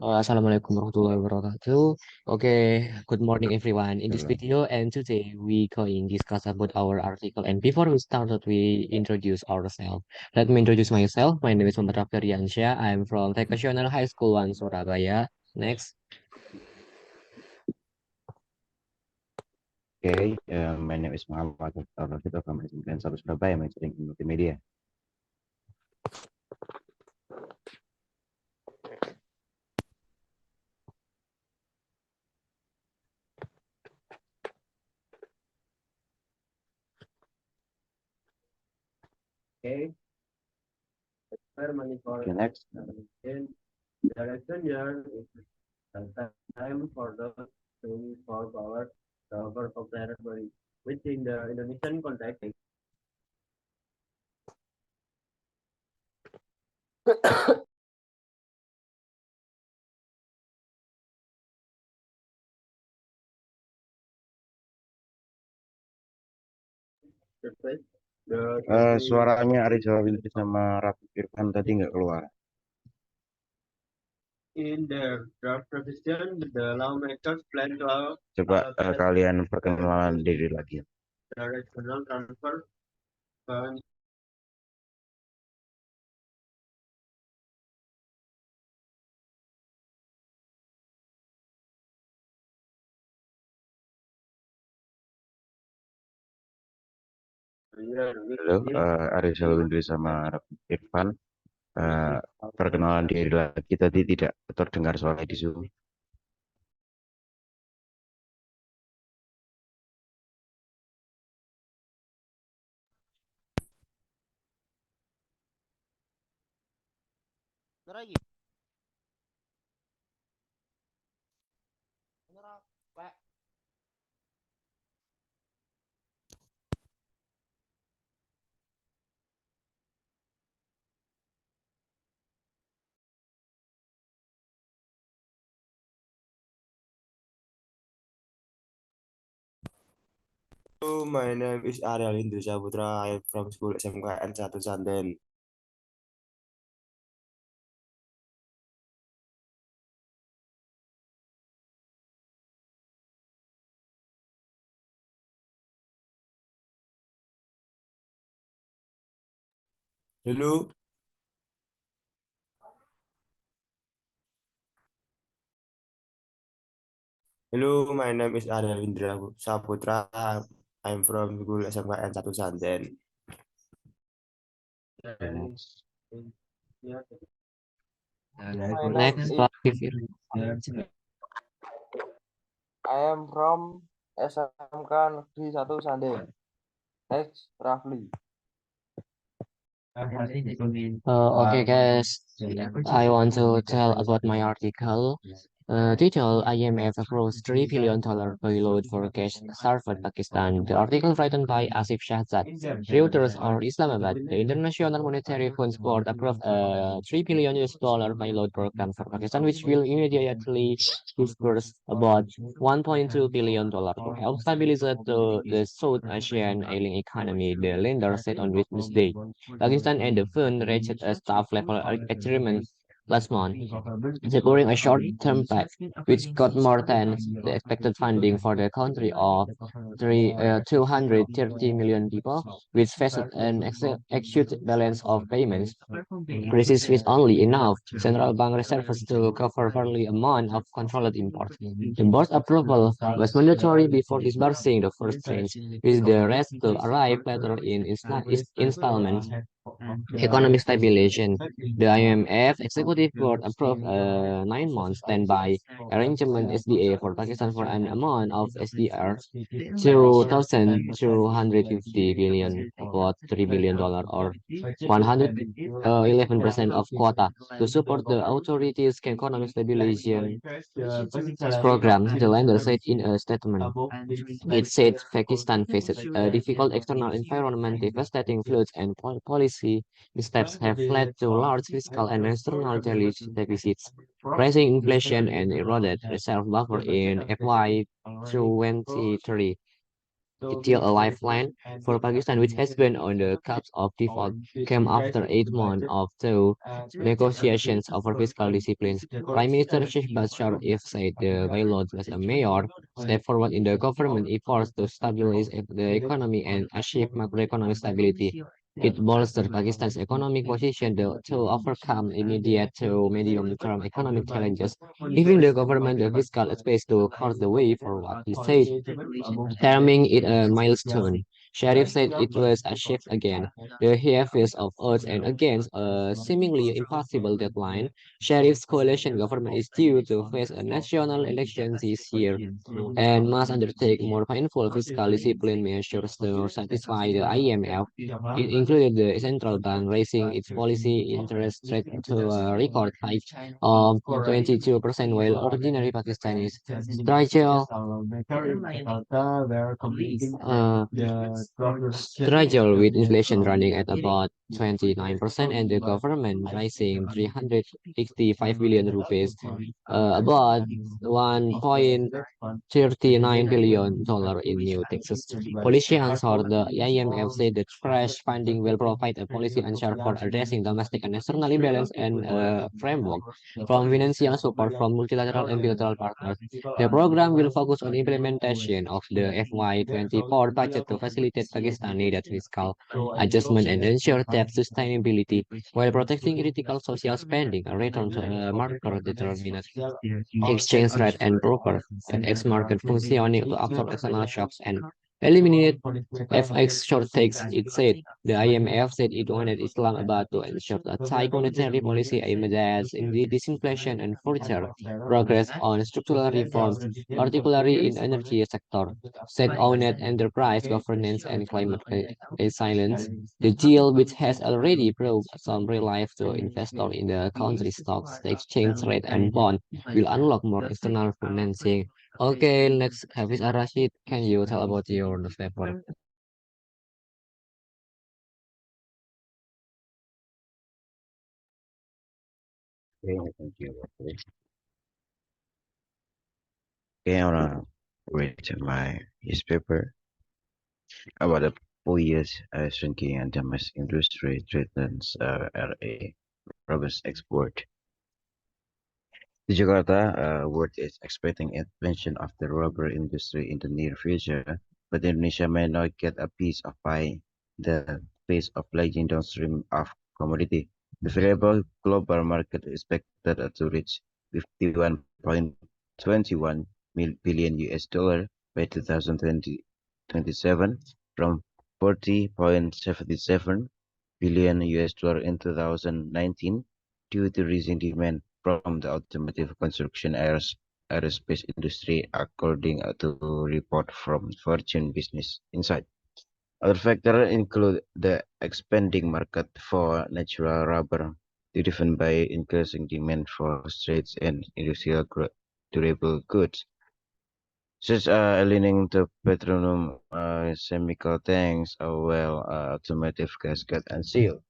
Assalamualaikum warahmatullahi wabarakatuh. Okay, good morning everyone. In this Halo. video and today we going discuss about our article. And before we started, we introduce ourselves. Let me introduce myself. My name is Muhammad Raffi. I am from Vocational High School 1 Surabaya. Next. Okay, my name is Muhammad Alfito from SMK 1 Surabaya, majoring in multimedia. Okay, Germany for Okay, next. in the election year is the time for the to for the work of the body, which in the Indonesian context is the Suaranya Arizal Wintri sama Raffi Irfan tadi nggak keluar. in the draft provision the lawmakers plan to have Coba kalian perkenalan diri lagi. the regional transfer fund. Halo, Arizal Wintri sama Raffi Irfan. Eh, Perkenalan diri lagi tadi tidak terdengar suara di Zoom. Lagi. Pak. Hello, my name is Ariel Indra Saputra. I am from school SMK N1 Santen. Hello, hello, my name is Ariel Indra Saputra. I am from school SMK N1 Santen. Next. Next, Pak Vivir. I am from SMK Negeri 1 Sande. Next, Rafli. Okay, guys. I want to tell about my article. Title IMF approves $3 billion payload for cash-starved Pakistan. The article written by Asif Shahzad, Reuters or Islamabad. The International Monetary Fund Board approved a $3 billion payload program for Pakistan, which will immediately disburse about $1.2 billion to help stabilize the South Asian ailing economy, the lender said on Wednesday. Pakistan and the fund reached a staff-level agreement last month, securing a short-term pact, which got more than the expected funding for the country of 230 million people, which faced an acute balance of payments. Crisis with only enough central bank reserves to cover barely a month of controlled imports. The board's approval was mandatory before disbursing the first tranche, with the rest to arrive later in installments. Economic stabilization. The IMF Executive Board approved a 9-month standby arrangement SDA for Pakistan for an amount of SDR 2,250 billion, about $3 billion, or 111% of quota to support the authorities' economic stabilization program, the lender said in a statement. It said Pakistan faces a difficult external environment, devastating floods, and policy missteps have led to large fiscal and external deficits, rising inflation, and eroded reserve buffer in FY 2023. Still a lifeline for Pakistan, which has been on the cusp of default, came after 8 months of tough negotiations over fiscal disciplines. Prime Minister Shehbaz Sharif said the bailout was a major step forward in the government efforts to stabilize the economy and achieve macroeconomic stability. It bolstered Pakistan's economic position to overcome immediate to medium-term economic challenges, giving the government the fiscal space to carve the way forward. He said, terming it a milestone. Sheriff said it was achieved again, the heaviest of odds and against a seemingly impossible deadline. Sheriff's coalition government is due to face a national election this year and must undertake more painful fiscal discipline measures to satisfy the IMF. It included the central bank raising its policy interest rate to a record high of 22%, while ordinary Pakistanis struggle uh, struggle with inflation running at about 29% and the government raising 385 billion rupees, about 1.39 billion dollar in new taxes. Politicians or the IMF say that fresh funding will provide a policy answer for addressing domestic and external imbalance and a framework from financial support from multilateral and bilateral partners. The program will focus on implementation of the FY24 budget to facilitate Pakistan needed fiscal adjustment and ensure debt sustainability while protecting critical social spending, a return to a market determined exchange rate and proper FX market functioning to absorb external shocks and eliminate FX shortages. It said the IMF said it wanted Islamabad to ensure a tight monetary policy aimed at in the disinflation and further progress on structural reforms, particularly in energy sector, state-owned enterprise governance and climate resilience. The deal, which has already brought some relief to investors in the country's stocks, the exchange rate and bond, will unlock more external financing. Okay, next, Hafiz Ar-Rashid, can you tell about your newspaper? Okay, thank you. Okay, I wanna read my newspaper about the 4 years shrinking and domestic industry threatens RA robust export. The Jakarta world is expecting expansion of the rubber industry in the near future, but Indonesia may not get a piece of pie. The pace of lagging downstream of commodity. The variable global market is expected to reach 51.21 billion US dollar by 2027 from 40.77 billion US dollar in 2019 due to rising demand from the automotive construction aerospace industry, according to report from Fortune Business Insight. Other factors include the expanding market for natural rubber, driven by increasing demand for streets and industrial durable goods, such as leaning to petroleum, chemical tanks, well, automotive gasket and seal.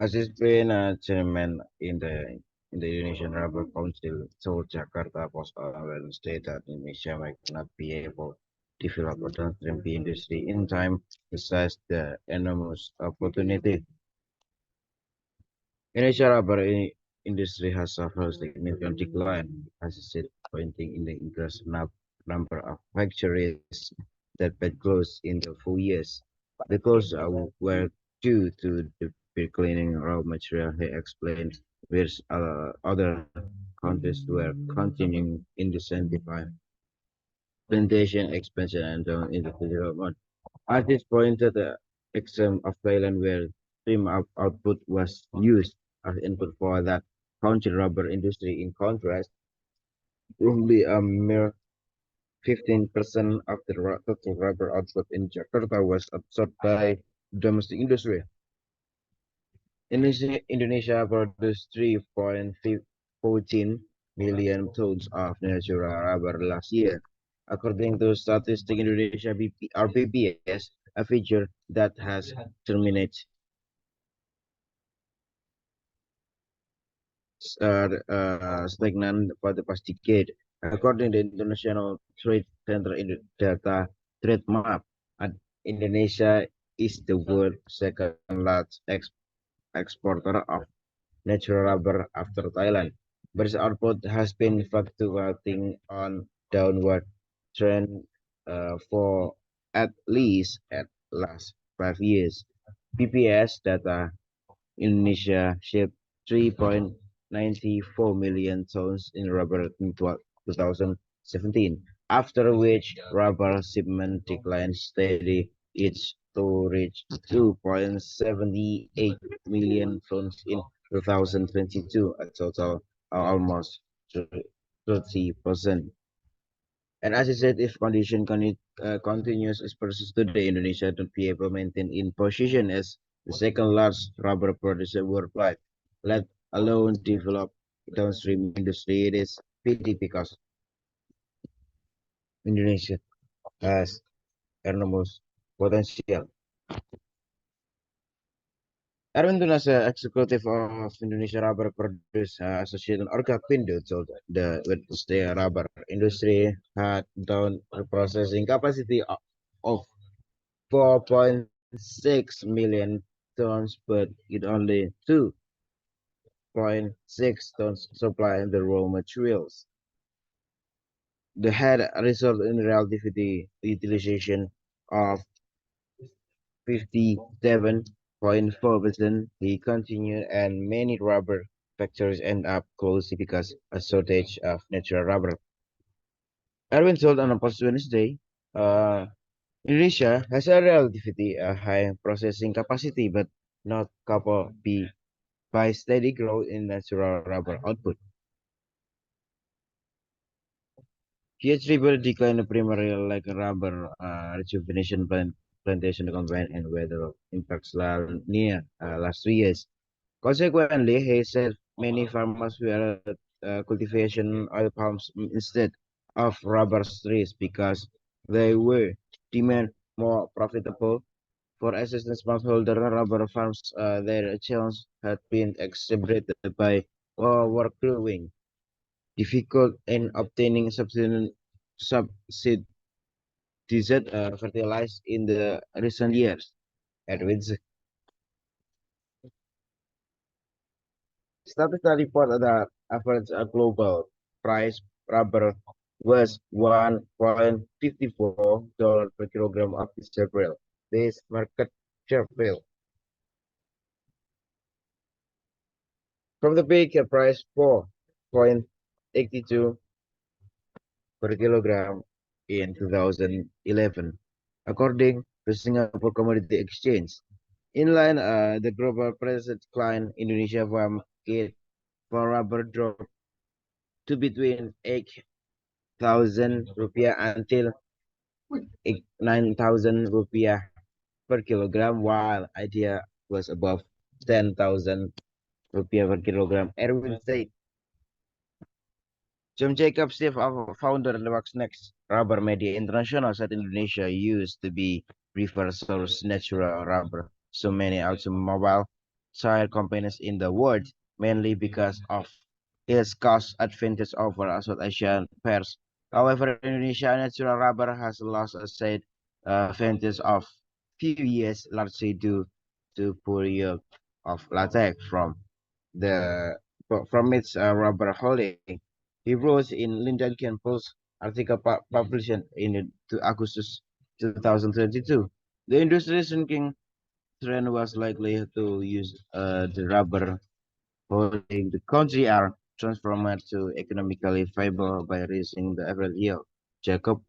As has been chairman in the Indonesian Rubber Council, told Jakarta Post on Wednesday that Indonesia might not be able to develop a downstream industry in time to seize the enormous opportunity. Indonesia rubber industry has suffered significant decline, as it said, pointing in the increased number of factories that had closed in the 4 years. The closures were due to the declining raw material, he explained, whereas other countries were continuing incentivizing plantation expansion and industrial development. Artists pointed the example of Thailand where stream output was used as input for that country rubber industry. In contrast, only a mere 15% of the total rubber output in Jakarta was absorbed by domestic industry. Indonesia produced 3.14 million tons of natural rubber last year. According to Statistic Indonesia RBPS, a figure that has terminated stagnant for the past decade. According to the International Trade Center in data, trade map. And Indonesia is the world's second largest exporter of natural rubber after Thailand, but its output has been fluctuating on downward trend for at least at last 5 years. PPS data Indonesia shipped 3.94 million tons in rubber in 2017, after which rubber shipment declined steady each to reach 2.78 million tons in 2022, a total of almost 30%. And as I said, if continues as persists today, Indonesia to be able to maintain in position as the second largest rubber producer worldwide, let alone develop downstream industry. It is pity because Indonesia has enormous potential. Erwin Tunas, executive of Indonesia Rubber Produce Association Orgapindo, told the rubber industry had down processing capacity of 4.6 million tons, but it only 2.6 tons supply the raw materials. The had result in relativity utilization of 57.4%. He continued, and many rubber factories end up closing because a shortage of natural rubber. Erwin told on a post Wednesday, uh, Indonesia has a relatively high processing capacity, but not coupled by steady growth in natural rubber output. PH3 decline primarily like rubber rejuvenation plantation combined and weather impacts near last 3 years. Consequently, he said many farmers were cultivation oil palms instead of rubber trees because they were demand more profitable. For existing smallholder rubber farms, their challenge had been exacerbated by overgrowing, difficult in obtaining subsidized fertilizers in the recent years. Edwin's statistical report that average global price rubber was $1.54 per kilogram of this April. This market share fell from the peak price 4.82 per kilogram in 2011, according to Singapore Commodity Exchange. In line, the global price decline, Indonesia market for rubber dropped to between 8,000 rupiah until 9,000 rupiah per kilogram, while idea was above 10,000 rupiah per kilogram. Erwin said. John Jacob Steve, founder of Next Rubber Media International, said Indonesia used to be preferred source natural rubber. So many automobile tire companies in the world, mainly because of its cost advantage over South Asian pairs. However, Indonesia natural rubber has lost a said advantage of few years, largely due to poor yield of latex the from its rubber holding. He wrote in Linden Campbell's article published in August 2022. The industry shrinking trend was likely to use the rubber holding the country are transformed to economically viable by raising the average yield. Jacob,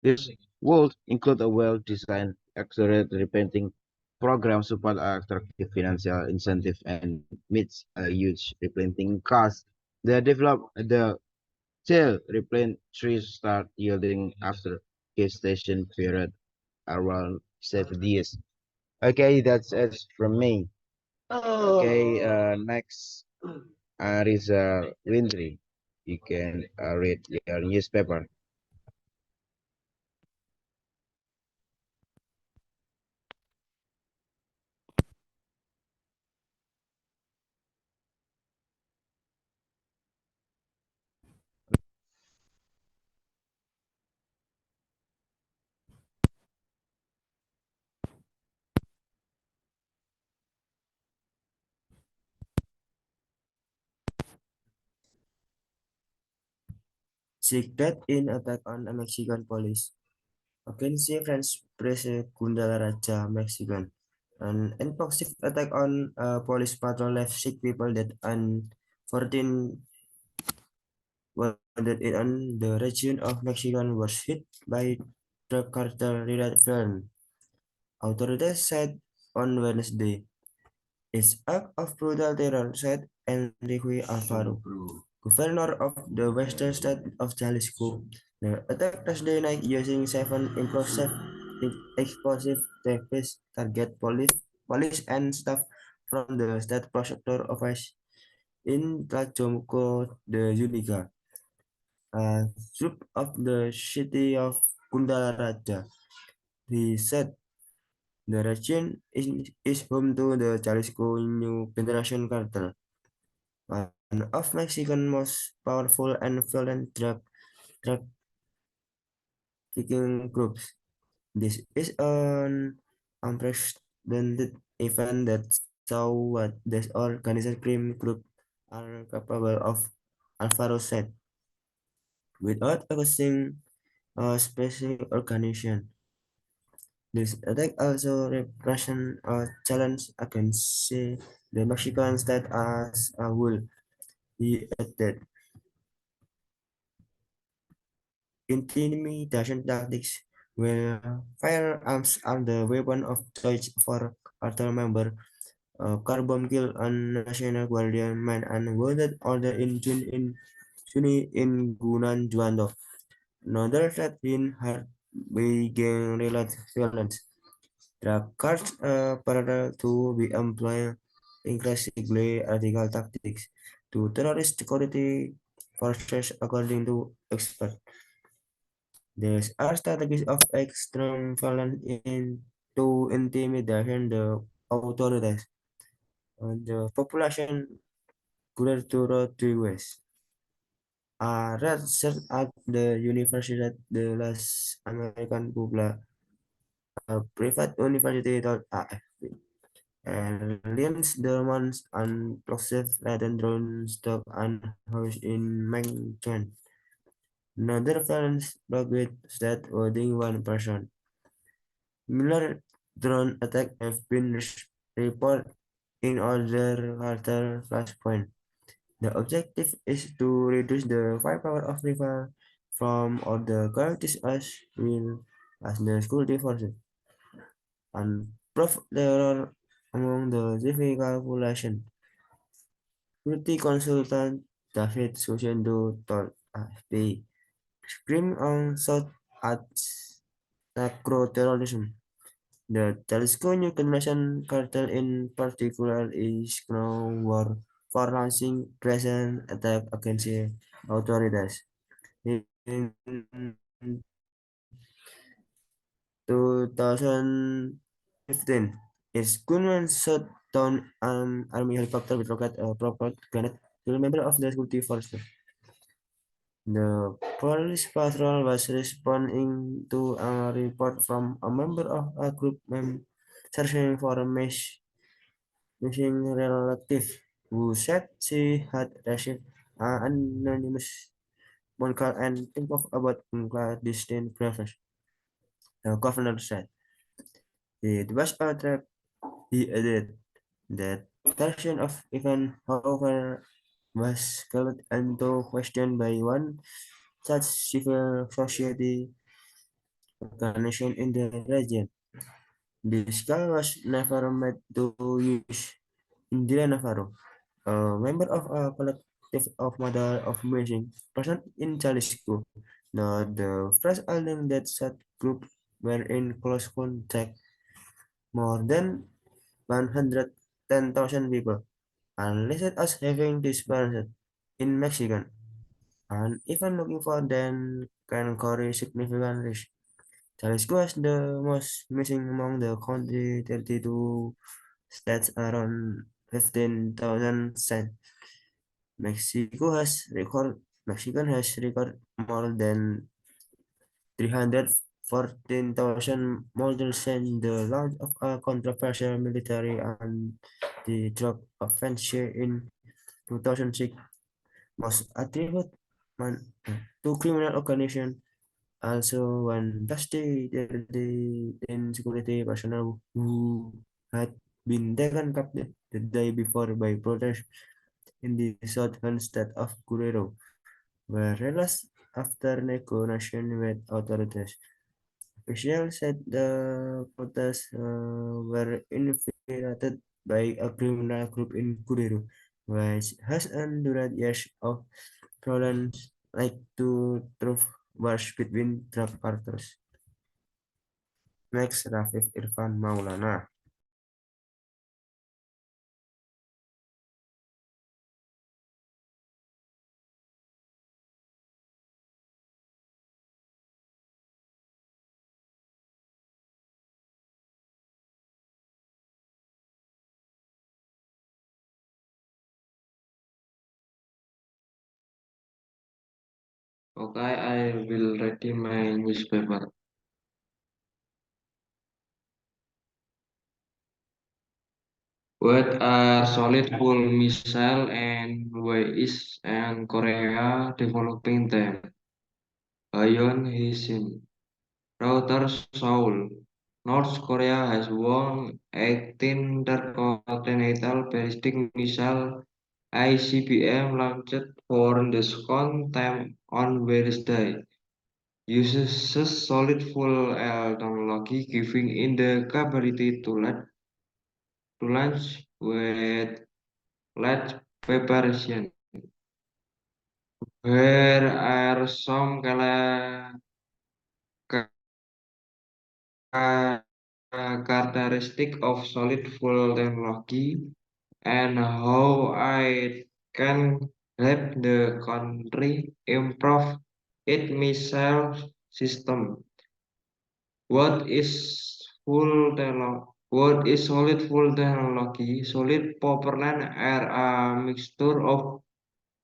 this would include a well-designed accelerated repainting program, support attractive financial incentive, and meets a huge replanting cost. The tail replant trees start yielding after gestation period around 7 years. Okay, that's it from me. Okay, next is Wintry. You can read your newspaper. seek death in attack on a Mexican police. Agency French Press Gundala Mexican. An impulsive attack on a police patrol left 6 people dead and 14 wounded in the region of Mexican was hit by drug cartel-related violence. Authorities said on Wednesday. Its act of brutal terror, said Enrique Alfaro, governor of the western state of Jalisco. The attack Thursday night using 7 explosive devices target police and staff from the state prosecutor office in Tlajomulco de Zuniga, a suburb of the city of Kundalaraja. He said the region is home to the Jalisco New Generation Cartel, one of Mexico's most powerful and violent drug trafficking groups. This is an unprecedented event that saw what this organized crime group are capable of, Alvaro said, without accusing a specific organization. This attack also represents a challenge against the Mexican state as a whole. He added, intimidation tactics, where firearms are the weapon of choice for cartel member. A car bomb killed a National Guardian man and wounded other in June in Juni in Gunan, Juando. Another threat in her gang-related violence. Drug cards parallel to be employing increasingly radical tactics to terrorist security forces, according to experts. These are strategies of extreme violence to intimidate the authorities and the population culture to West. A research at the Universidad de las American Puebla, a private university, told AFP. Aliens, Germans, and explosive laden drone stock and house in Mengchen. Another violence brigade that holding one person. Similar drone attacks have been reported in other quarter flashpoint. The objective is to reduce the firepower of rival from other countries as well as the security forces and prove terror among the civil population. Security consultant David Susendo told AFP, scream on shot at macro-terrorism. The Jalisco New Generation Cartel in particular is known for launching recent attack against the authorities. In 2015, its gunmen shot down an army helicopter with rocket propelled grenade to a member of the security forces. The police patrol was responding to a report from a member of a group searching for a missing relative who said she had received an anonymous phone call and think of about clandestine breakfast. The governor said it was a trap. He added that version of event, however, was called into question by one such civil society organization in the region. This call was never made to use Indira Navarro, a member of a collective of mother of missing person in Jalisco. Now, the first album that such group were in close contact. More than 110,000 people are listed as having disappeared in Mexico, and even looking for them can carry significant risk. Jalisco has the most missing among the country 32 states around 15,000 sites. Mexican has record more than 314,000 murders since the launch of a controversial military and the drug offensive in 2006, most attributed to criminal organizations. Also, one Thursday, then security personnel who had been taken captive the day before by protest in the southern state of Guerrero were released after negotiation with authorities. Officials said the protests were infiltrated by a criminal group in Guerrero, which has endured years of violence like to tough wars between drug cartels. Next, Rafif Irfan Maulana. Okay, I will read my newspaper. What are solid fuel missile and why is and Korea developing them? Bayon Hisin. Reuters Seoul. North Korea has won 18 intercontinental ballistic missile ICBM launched for the second time on Wednesday. Uses solid fuel technology, giving it the capability to launch with large preparation. Here are some characteristics of solid fuel technology and how I can help the country improve its missile system. What is What is solid fuel technology? Solid propellant are a mixture of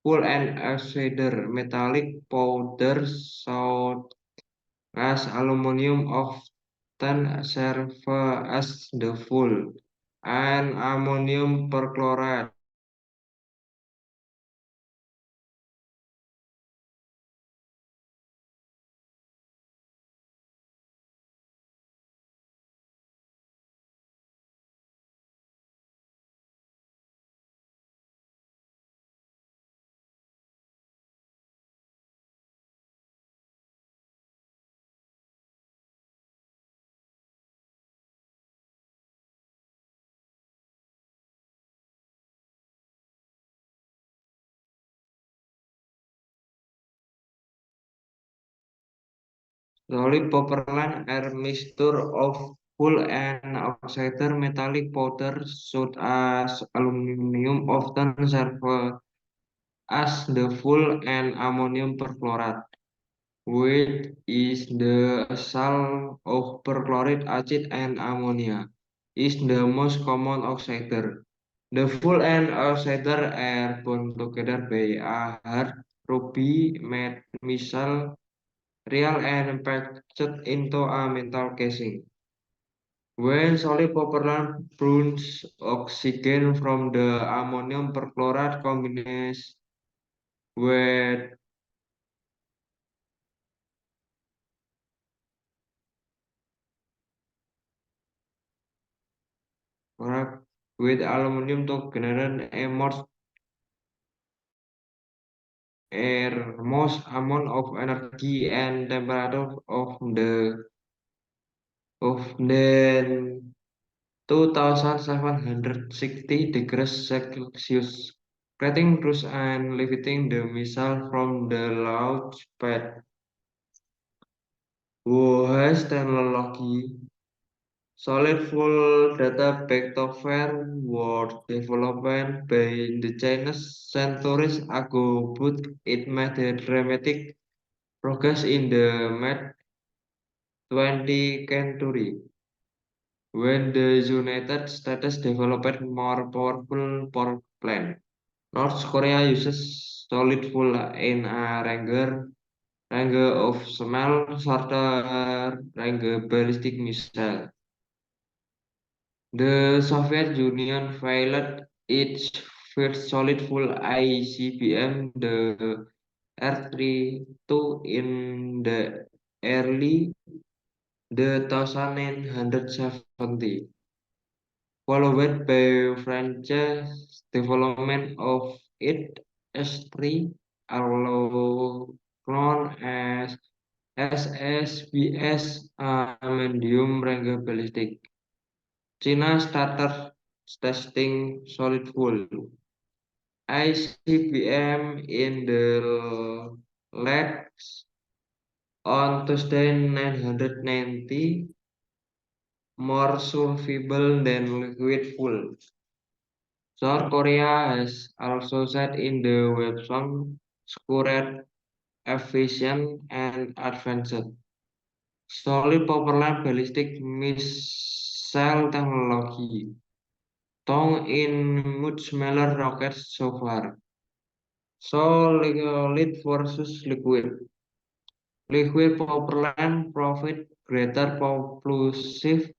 fuel and oxidizer metallic powder such as aluminum often serve as the fuel and ammonium perchlorate. Solid propellant are mixture of fuel and oxidizer metallic powder such as aluminum often serve as the fuel and ammonium perchlorate, which is the salt of perchloric acid and ammonia, is the most common oxidizer. The fuel and oxidizer are bound together by a hard ruby missile real and packed into a metal casing. When solid propellant burns oxygen from the ammonium perchlorate combines with aluminum to generate a most amount of energy and temperature of the 2760 degrees Celsius, creating cruise and lifting the missile from the launch pad. Wohas technology, solid fuel data software was developed by the Chinese centuries ago, but it made a dramatic progress in the mid-20th century, when the United States developed more powerful power plant. North Korea uses solid fuel in a range of small, shorter range ballistic missile. The Soviet Union fired its first solid fuel ICBM, the R32 in the early the 1970, followed by French development of it S3, also known as SSBS, medium range ballistic. China started testing solid fuel ICBM in the late on Tuesday 990, more survivable than liquid fuel. South Korea has also said in the website secured, efficient, and advanced solid propellant ballistic missile technology, though in much smaller rockets so far. So liquid versus liquid. Liquid propellant provide greater propulsive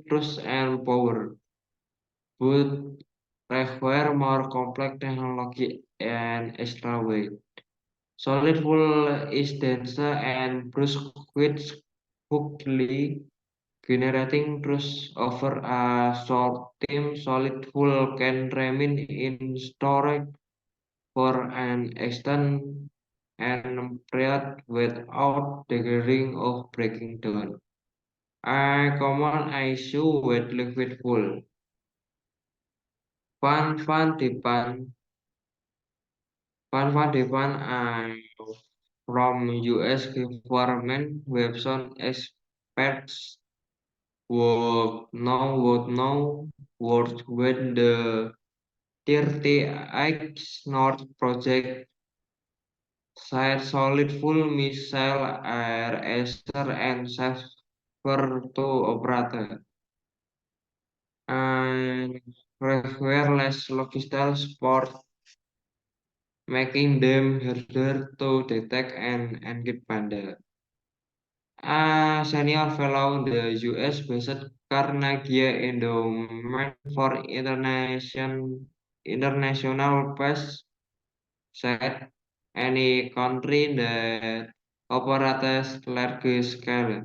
thrust and power, but require more complex technology and extra weight. Solid fuel is denser and brush quickly, generating thrust over a short time. Solid fuel can remain in storage for an extended period without degrading or breaking down. A common issue with liquid fuel. Fan from US government website experts would know work with the 30X North project site solid fuel missile air Acer and safer to operate and require less logistical support, making them harder to detect and encrypt. A senior fellow the US-based Carnegie Endowment for International Peace said any country that operates large-scale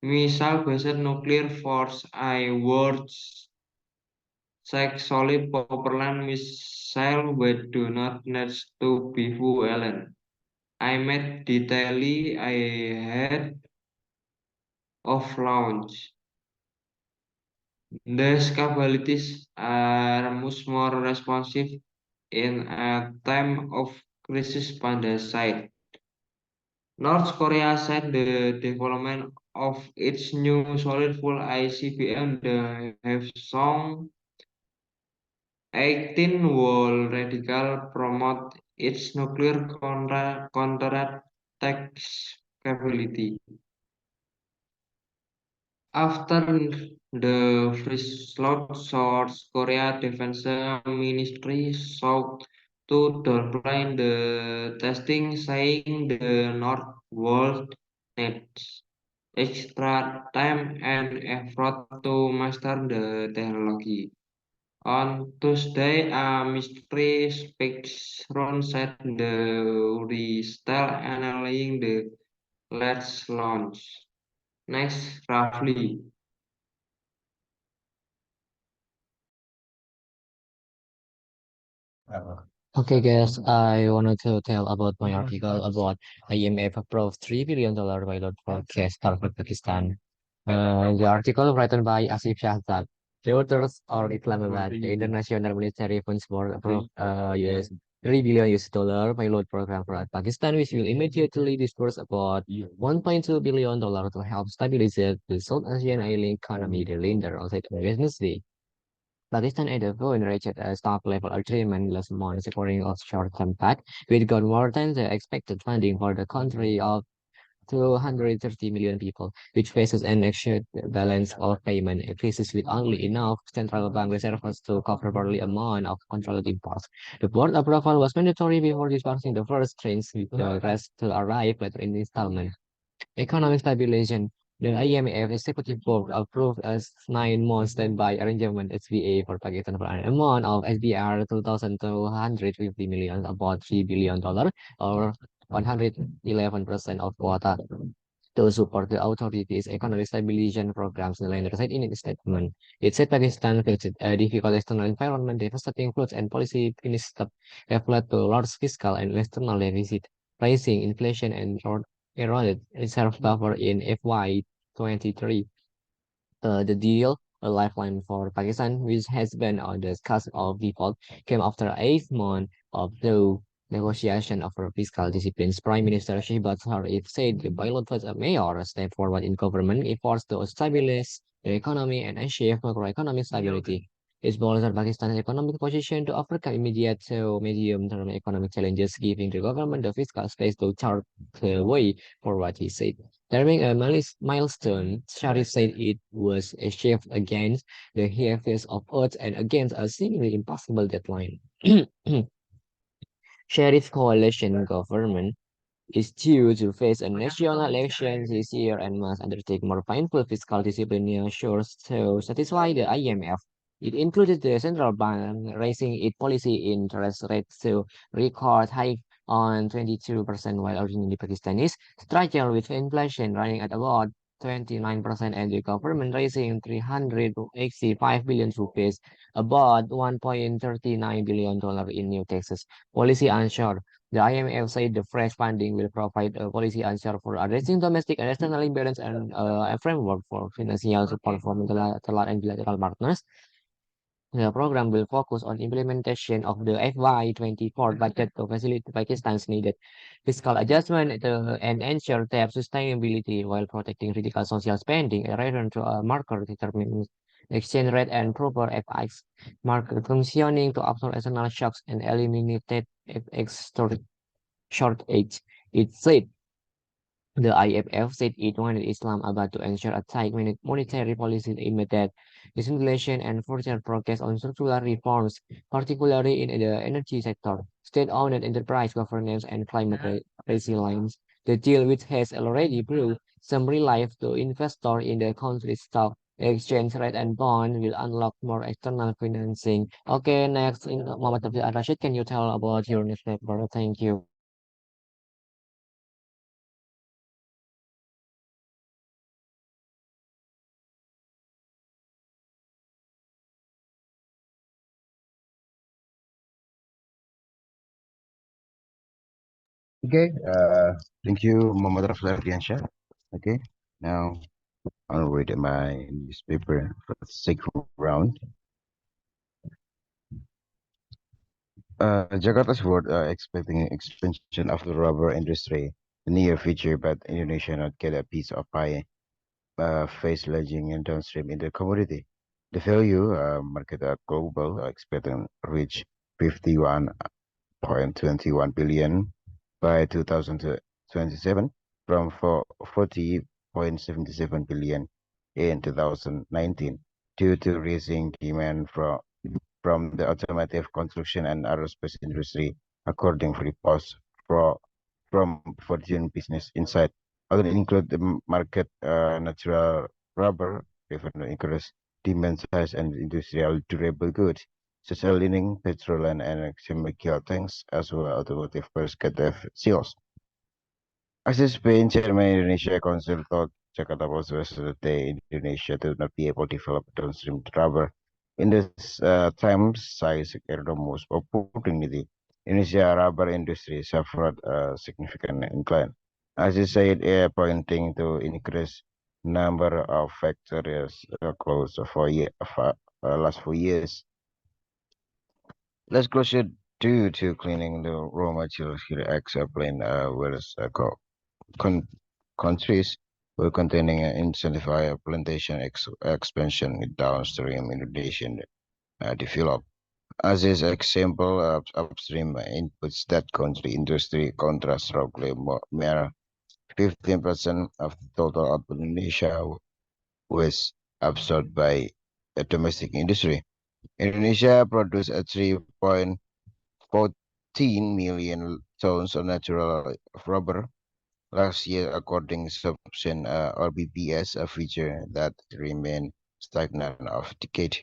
missile-based nuclear force I words check solid propellant missile but do not need to be fueled. I made detail ahead of launch. These capabilities are much more responsive in a time of crisis pada site. North Korea said the development of its new solid fuel ICBM have shown 18 will radical promote its nuclear counterattack capability. After the Frislot South Korea Defense Ministry sought to downplay the testing, saying the North would needs extra time and effort to master the technology. On Tuesday, a mystery spokesperson said the still analyzing the latest launch. Next, roughly. Okay, guys, I wanted to tell about my article about IMF approved $3 billion pilot for cash for Pakistan. The article written by Asif Shahzad. Reuters or Islamabad, the International Monetary Funds Board approved US $3 billion pilot program for Pakistan, which will immediately disperse about $1.2 billion to help stabilize the South Asian island economy, the lender outside Wednesday. Pakistan and the phone reached a stock-level agreement last month securing a short-term pact, which got more than the expected funding for the country of 230 million people, which faces an excess balance of payment crisis with only enough central bank reserves to cover barely amount of controlled imports. The board approval was mandatory before disbursing the first tranche, with the rest to arrive later in the installment. Economic stabilization. The IMF Executive Board approved a 9-month standby arrangement SBA for Pakistan for an amount of SDR 2,250 million, about $3 billion, or 111% of quota, to support the authorities' economic stabilization programs, the lender said in its statement. It said Pakistan faced a difficult external environment, devastating floods and policy missteps have led to large fiscal and external deficit, rising inflation and eroded reserve buffer in FY 23. The deal, a lifeline for Pakistan, which has been on the cusp of default, came after 8 months of slow negotiation over fiscal disciplines. Prime Minister Shehbaz Sharif said the pilot was a major step forward in government efforts to stabilize the economy and achieve macroeconomic stability. It bolstered Pakistan's economic position to overcome immediate to medium-term economic challenges, giving the government the fiscal space to chart the way forward, he said. During a milestone, Sharif said it was achieved against the heaviest of odds and against a seemingly impossible deadline. Sharif's coalition government is due to face a national election this year and must undertake more painful fiscal discipline measures to satisfy the IMF. It included the central bank raising its policy interest rate to record high on 22%, while originally Pakistani struggled with inflation running at about 29%, and the government raising 385 billion rupees, about $1.39 billion in new taxes. Policy unsure. The IMF said the fresh funding will provide a policy answer for addressing domestic and external imbalance and a framework for financial support for multilateral and bilateral partners. The program will focus on implementation of the FY 24 budget to facilitate Pakistan's needed fiscal adjustment and ensure debt sustainability while protecting critical social spending, a return to a market determined exchange rate and proper FX market functioning to absorb external shocks and eliminate FX shortage. It said the IMF said it wanted Islamabad to ensure a tight monetary policy aimed at disinflation and further progress on structural reforms, particularly in the energy sector, state-owned enterprise governance, and climate resilience. The deal, which has already brought some relief to investors in the country's stock exchange rate and bond, will unlock more external financing. Okay, next, Muhammad Abdul Rashid, can you tell about your newspaper? Thank you. Okay, thank you, Muhammad Rafli Ardiansyah. Okay, now I'll read my newspaper for the second round. Jakarta's world expecting expansion of the rubber industry in the near future, but Indonesia not get a piece of pie, face lagging and downstream in the commodity. The value market global expecting reach 51.21 billion by 2027 from 40.77 billion in 2019 due to rising demand from the automotive, construction, and aerospace industry, according to reports from Fortune Business Insight. Other include the market natural rubber, revenue increase, demand size, and industrial durable goods, such as linen, petrol, and chemical tanks, as well as automotive perspective sales. Axis Spain, Germany, Indonesia Council thought Jakarta was yesterday Indonesia to not be able to develop downstream rubber. In this time, size enormous opportunity. Indonesia rubber industry suffered a significant incline. As he said, pointing to increased number of factories closed for last 4 years. Less closure due to cleaning the raw materials here explain whereas countries were containing an incentivized plantation expansion downstream Indonesian develop. As is example of upstream inputs that country industry contrast roughly mere 15% of the total output in Indonesia was absorbed by the domestic industry. Indonesia produced a 3.14 million tons of natural rubber last year, according submission or BPS, a feature that remained stagnant of decade.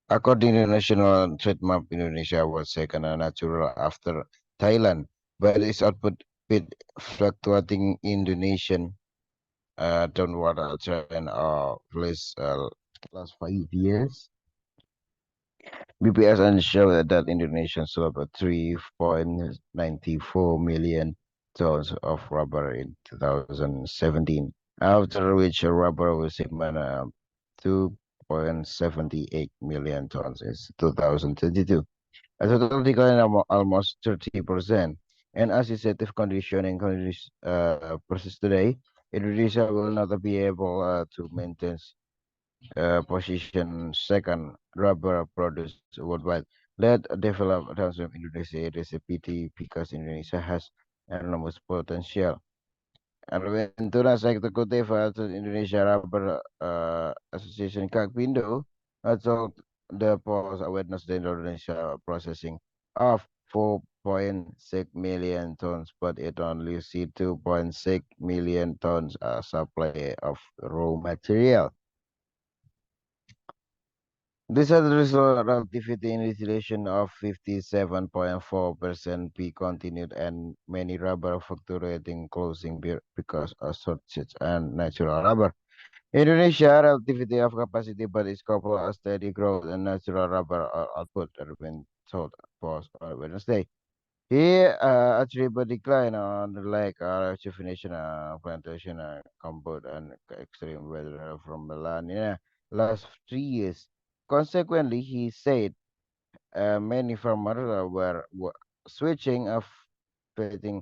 According to National Trade Map, Indonesia was second natural after Thailand, but its output with fluctuating Indonesian downward trend of last 5 years. BPS and showed that Indonesia sold about 3.94 million tons of rubber in 2017, after which rubber was shipment 2.78 million tons in 2022, a total decline of almost 30%. And as is if conditioning conditions persist today, Indonesia will not be able to maintain position second rubber produced worldwide. Let develop downstream Indonesia. It is a pity because Indonesia has enormous potential. And when Tunas Executive to Indonesia Rubber Association Kakpindo told the Post Wednesday Indonesia processing of 4.6 million tons, but it only see 2.6 million tons supply of raw material. This has resulted activity in utilization of 57.4% be continued and many rubber factory closing because of shortage and natural rubber. Indonesia activity of capacity but is coupled a steady growth and natural rubber output remain told post on Wednesday. He attributed decline on the lack of rejuvenation plantation compound and extreme weather from the land in the last 3 years. Consequently, he said many farmers were switching of fitting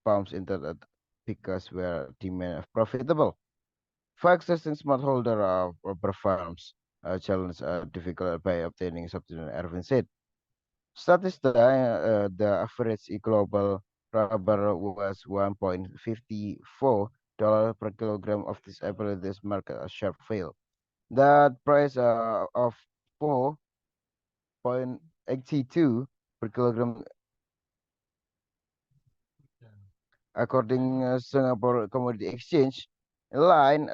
pumps into that because were demand profitable. For existing smallholder of rubber farms, challenge difficult by obtaining substitute Erwin said. Statista, the average global rubber was $1.54 per kilogram of this April. This market a sharp fail. That price of 4.82 per kilogram, according Singapore Commodity Exchange. Line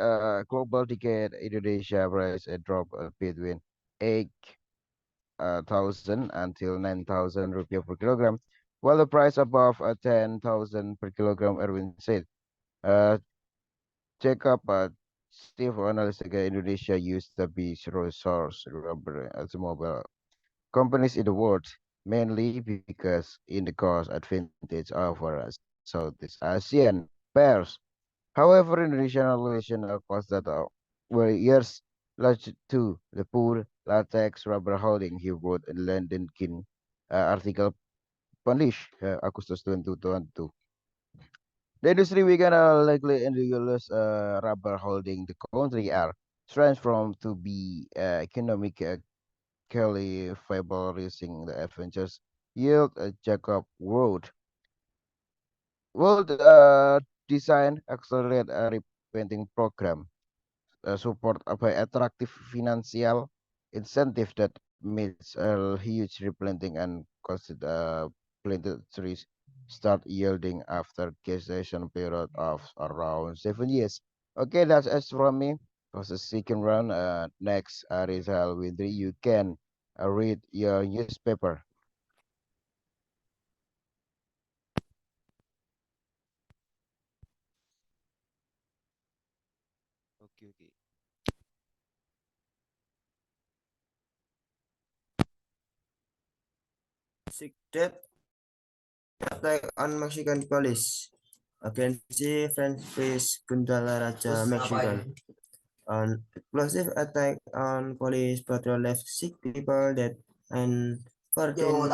global decade Indonesia price a drop between 8,000 until 9,000 rupiah per kilogram, while the price above 10,000 per kilogram, Erwin said. Uh, check up Steve analyst Indonesia used to be source rubber automobile companies in the world, mainly because in the cost advantage over Southeast Asian pairs. However, Indonesian relation costs that were years large to the poor latex rubber holding, he wrote in London Kin article published Augustus 2022. The industry weakened likely individuals rubber holding the country are transformed to be economically favoring the adventures yield Jacob World Design Accelerate a repainting program support by attractive financial incentive that meets a huge replanting and consider planted trees start yielding after gestation period of around 7 years. Okay, that's it from me. For the second round, next Rizal Windri, you can read your newspaper. Okay, okay. Sick death attack on Mexican police. Agency French Press Gundala Raja Mexican. An explosive attack on police patrol left 6 people dead and 14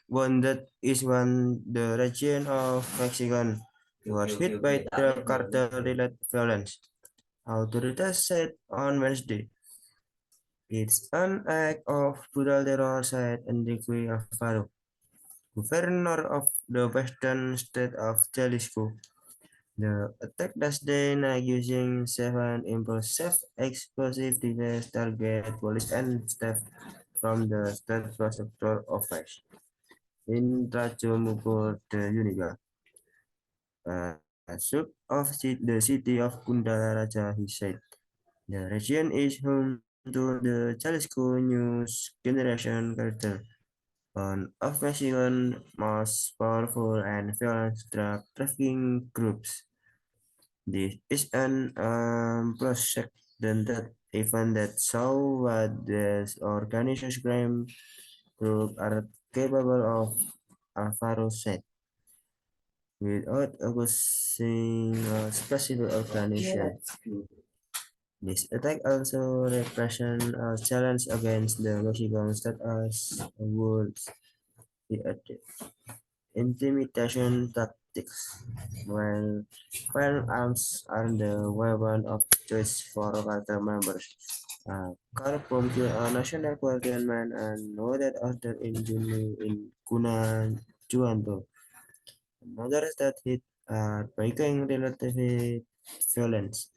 wounded is one the region of Mexican was hit by drug cartel-related violence. Authorities said on Wednesday. It's an act of brutal terror, said Enrique Alfaro, governor of the western state of Jalisco. The attack last day night using 7 impulsive explosive devices target police and staff from the state prosecutor office in Trajomugor de Uniga. south of the city of Kundalaraja, he said. The region is home to the Jalisco News Generation Cartel, one of Michigan's most powerful and violent drug trafficking groups. This is an unprecedented event that saw what these organized crime groups are capable of, Alvaro said, without accusing a specific organization. This attack also represents a challenge against the Mexican state as a whole. The intimidation tactics, while firearms are the weapon of choice for cartel members. Carbon killed a National Guardian man and loaded order in June in Guanajuato. Another state hit are breaking relative violence.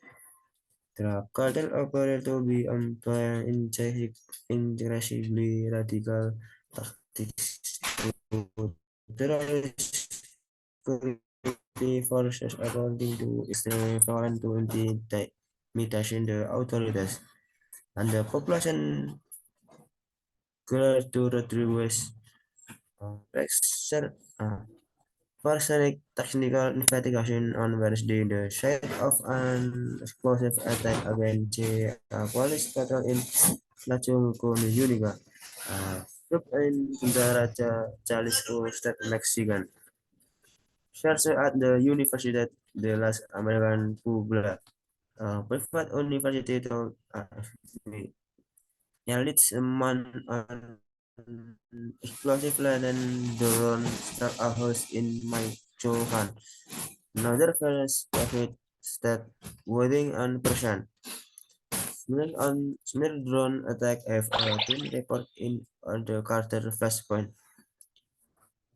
The cartel appeared to be employing increasingly radical tactics to terrorist security forces according to extreme violence to intimidation the authorities and the population glad to retribution. Rexer Parsonic technical investigation on Wednesday the site of an explosive attack against a police patrol in Tlatelolco, Uniga, group in Garacha, Jalisco State, Mexican. Search at the Universidad de las American Puebla, private university told AFP. Leads a man on explosive laden drone struck a house in Michoacan. Another first private state wedding and person. Smear drone attack have a team report in on the Carter Flashpoint.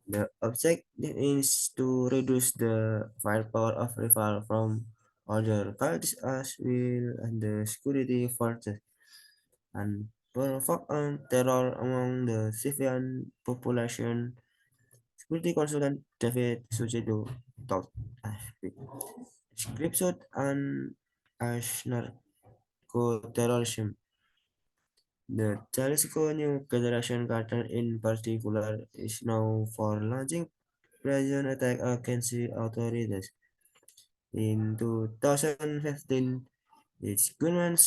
The objective is to reduce the firepower of rival from other countries as well as the security forces and provoke terror among the civilian population. Security consultant David Sujedo told AFP. Scripture and as narco-terrorism. The Jalisco New Generation Cartel in particular is known for launching prison attack against the authorities. In 2015, its gunmen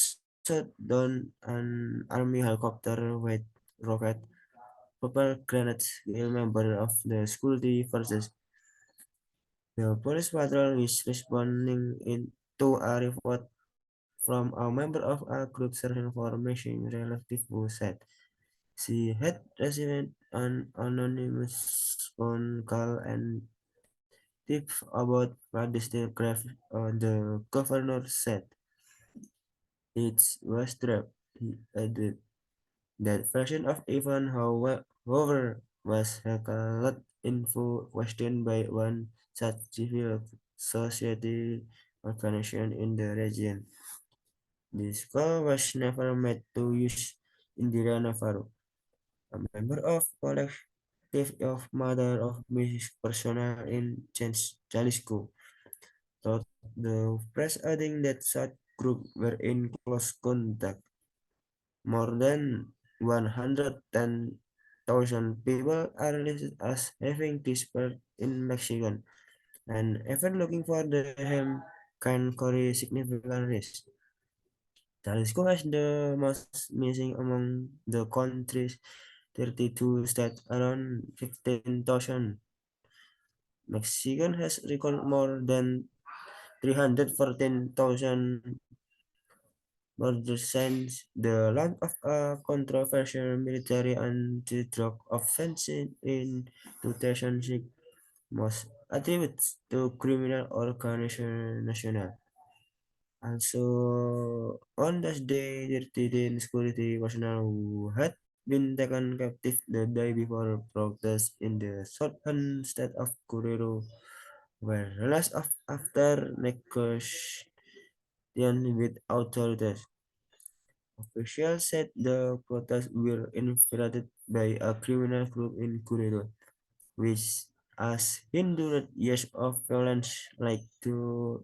shot down an army helicopter with rocket propelled grenades kill member of the security forces. The police patrol is responding to a report from a member of a group searching for missing relative who said she had received an anonymous phone call and tip about what the grave the governor said. It was trap. He added that version of event, however, was held info questioned by one such civil society organization in the region. This call was never made to use Indira Navarro, a member of collective of mother of Mrs. personnel in Jalisco, told the press adding that such group were in close contact. More than 110,000 people are listed as having dispersed in Mexico, and even looking for them can carry significant risk. Jalisco has the most missing among the country's 32 states, around 15,000. Mexico has recorded more than 314,000 murders since the launch of a controversial military anti-drug offensive in 2006, most attributes to criminal organization national. Also, on that day, 13 security personnel who had been taken captive the day before protests in the southern state of Guerrero were released after negotiations with authorities. Officials said the protests were infiltrated by a criminal group in Guerrero, which as hundred years of violence like to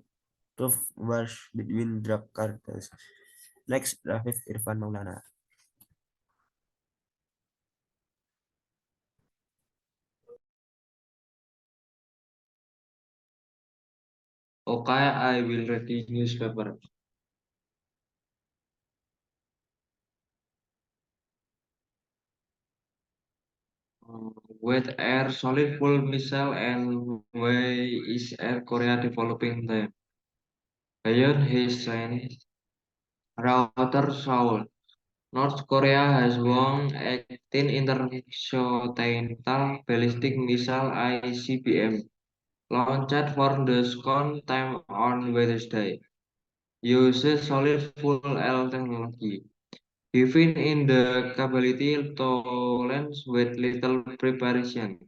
tough wars between drug cartels. Next, Rafif Irfan Maulana. Okay, I will read the newspaper. With air solid fuel missile and why is Air Korea developing them? Beyond his science, router Seoul. North Korea has won 18 intercontinental ballistic missile ICBM launched for the second time on Wednesday. Uses solid fuel L technology, giving in the capability to launch with little preparation.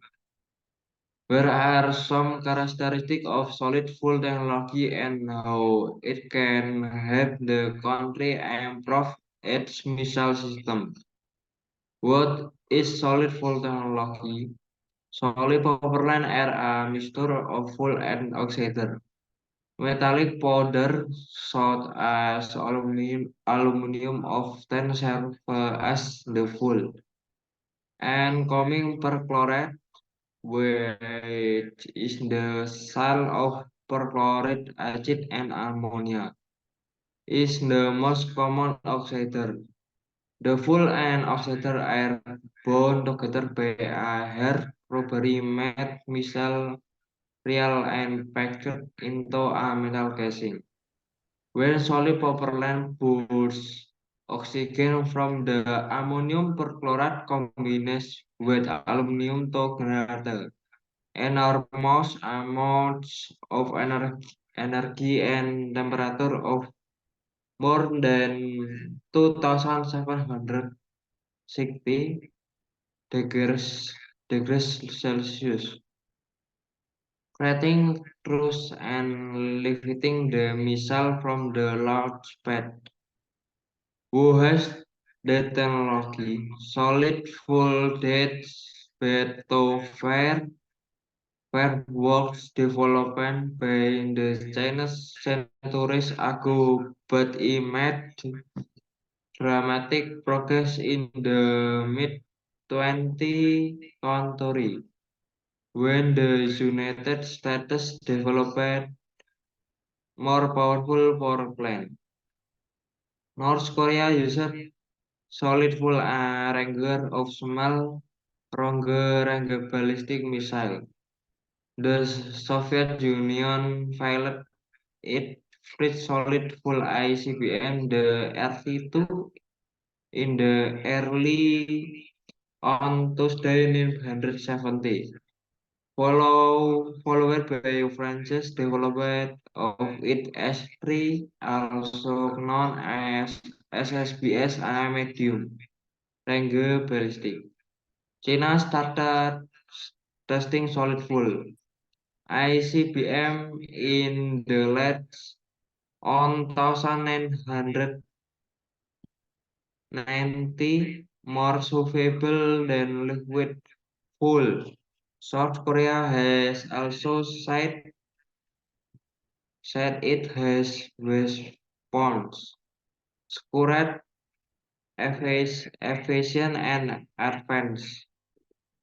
Where are some characteristics of solid fuel technology and how it can help the country improve its missile system? What is solid fuel technology? Solid powerline are a mixture of fuel and oxidizer. Metallic powder, such as aluminum often serve as the fuel, and coming perchlorate, which is the salt of perchlorate acid and ammonia, is the most common oxidizer. The fuel and oxidizer are bound together by a hair rubbery missile reel and packed into a metal casing. When solid propellant bursts oxygen from the ammonium perchlorate combines with aluminum to generate enormous amounts of energy and temperature of more than 2760 degrees Celsius, creating thrust and lifting the missile from the launch pad. Who has the technology? Solid fuel dead bed to fireworks development by the Chinese centuries ago, but it made dramatic progress in the mid-20th century when the United States developed more powerful power plant. North Korea used solid fuel Ranger of small Ranger ballistic missile. The Soviet Union fired its first solid fuel ICBM, the RT-2, in the early on Tuesday 1970, followed by France's development of its S-3, also known as SSBS medium range ballistic. China started testing solid fuel ICBM in the late on 1990, more survivable than liquid fuel. South Korea has also said it has response, secured aviation and advanced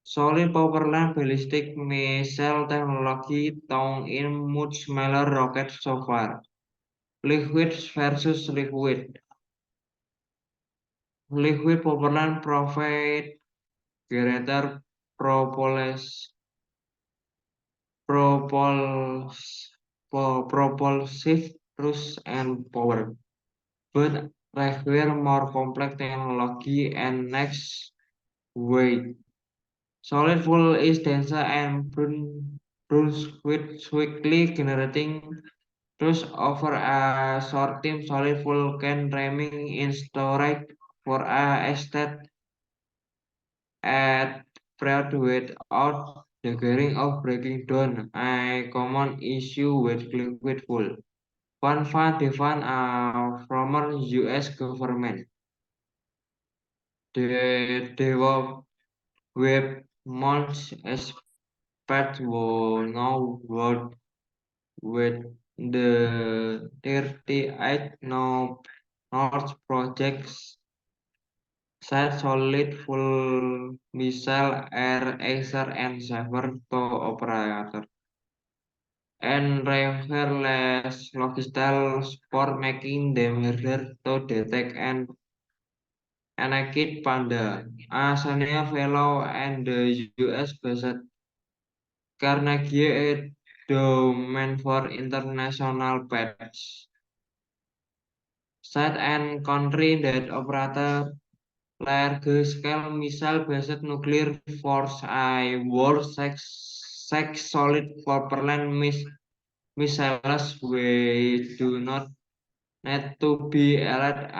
solid powerline ballistic missile technology tongue in much smaller rockets so far. Liquid versus liquid. Liquid powerline provide greater propolis, propols, propulsive thrust and power, but require more complex technology and next weight. Solid fuel is denser and burns quickly, generating thrust over a short time. Solid fuel can remain in storage for a extended at period without the daring of breaking down, a common issue with liquid fuel. One fan defend a former U.S. government. The web months path was now worked with the 38 North projects set solid fuel missile air Acer and Saber to operator and wireless logistical support making them harder to detect and Anakit Panda, a senior fellow and the US-based Carnegie Endowment for International Peace, said and country that operated large-scale missile-based nuclear force I war sex solid propellant missiles we do not need to be alert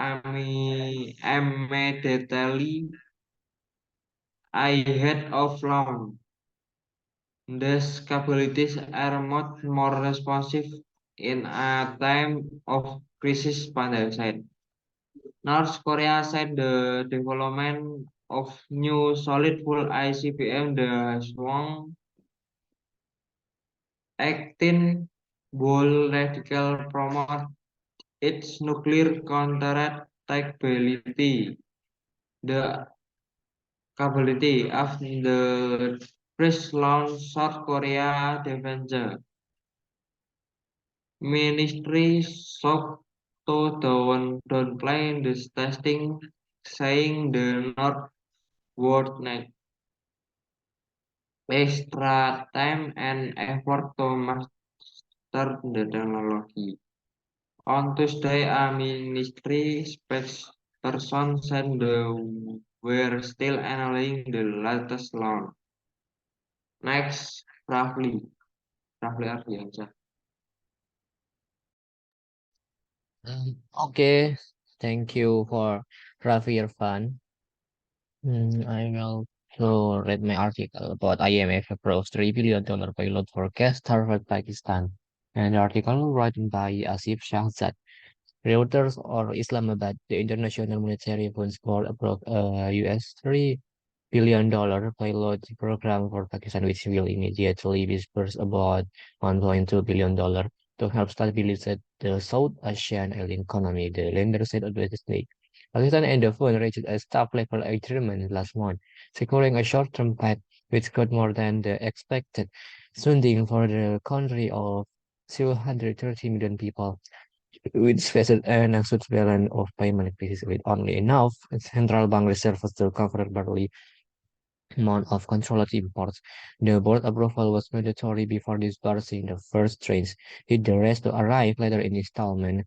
immediately ahead of launch. These capabilities are much more responsive in a time of crisis, Pandai said. North Korea said the development of new solid fuel ICBM, the Hwang 18 will radical promote its nuclear counterattack ability. The capability of the first launch South Korea defense ministry sought to downplay this testing, saying the North would need extra time and effort to master the technology. On Tuesday, a ministry spokesperson said they were still analyzing the latest launch. Next, Rafli Ardiansyah. Okay, thank you for Rafi Irfan. I will to read my article about IMF approves $3 billion payload forecast target Pakistan. An article written by Asif Shahzad. Reuters or Islamabad, the International Monetary Funds Board approved a US $3 billion payload program for Pakistan, which will immediately disburse about $1.2 billion to help stabilize the South Asian economy, the lender said on Wednesday. Pakistan and the fund reached a staff-level agreement last month, securing a short-term pact which got more than the expected funding for the country of 230 million people which faces an acute balance of payment crisis with only enough central bank reserves to cover barely amount of controlled imports. The board approval was mandatory before disbursing the first trains, with the rest to arrive later in installment.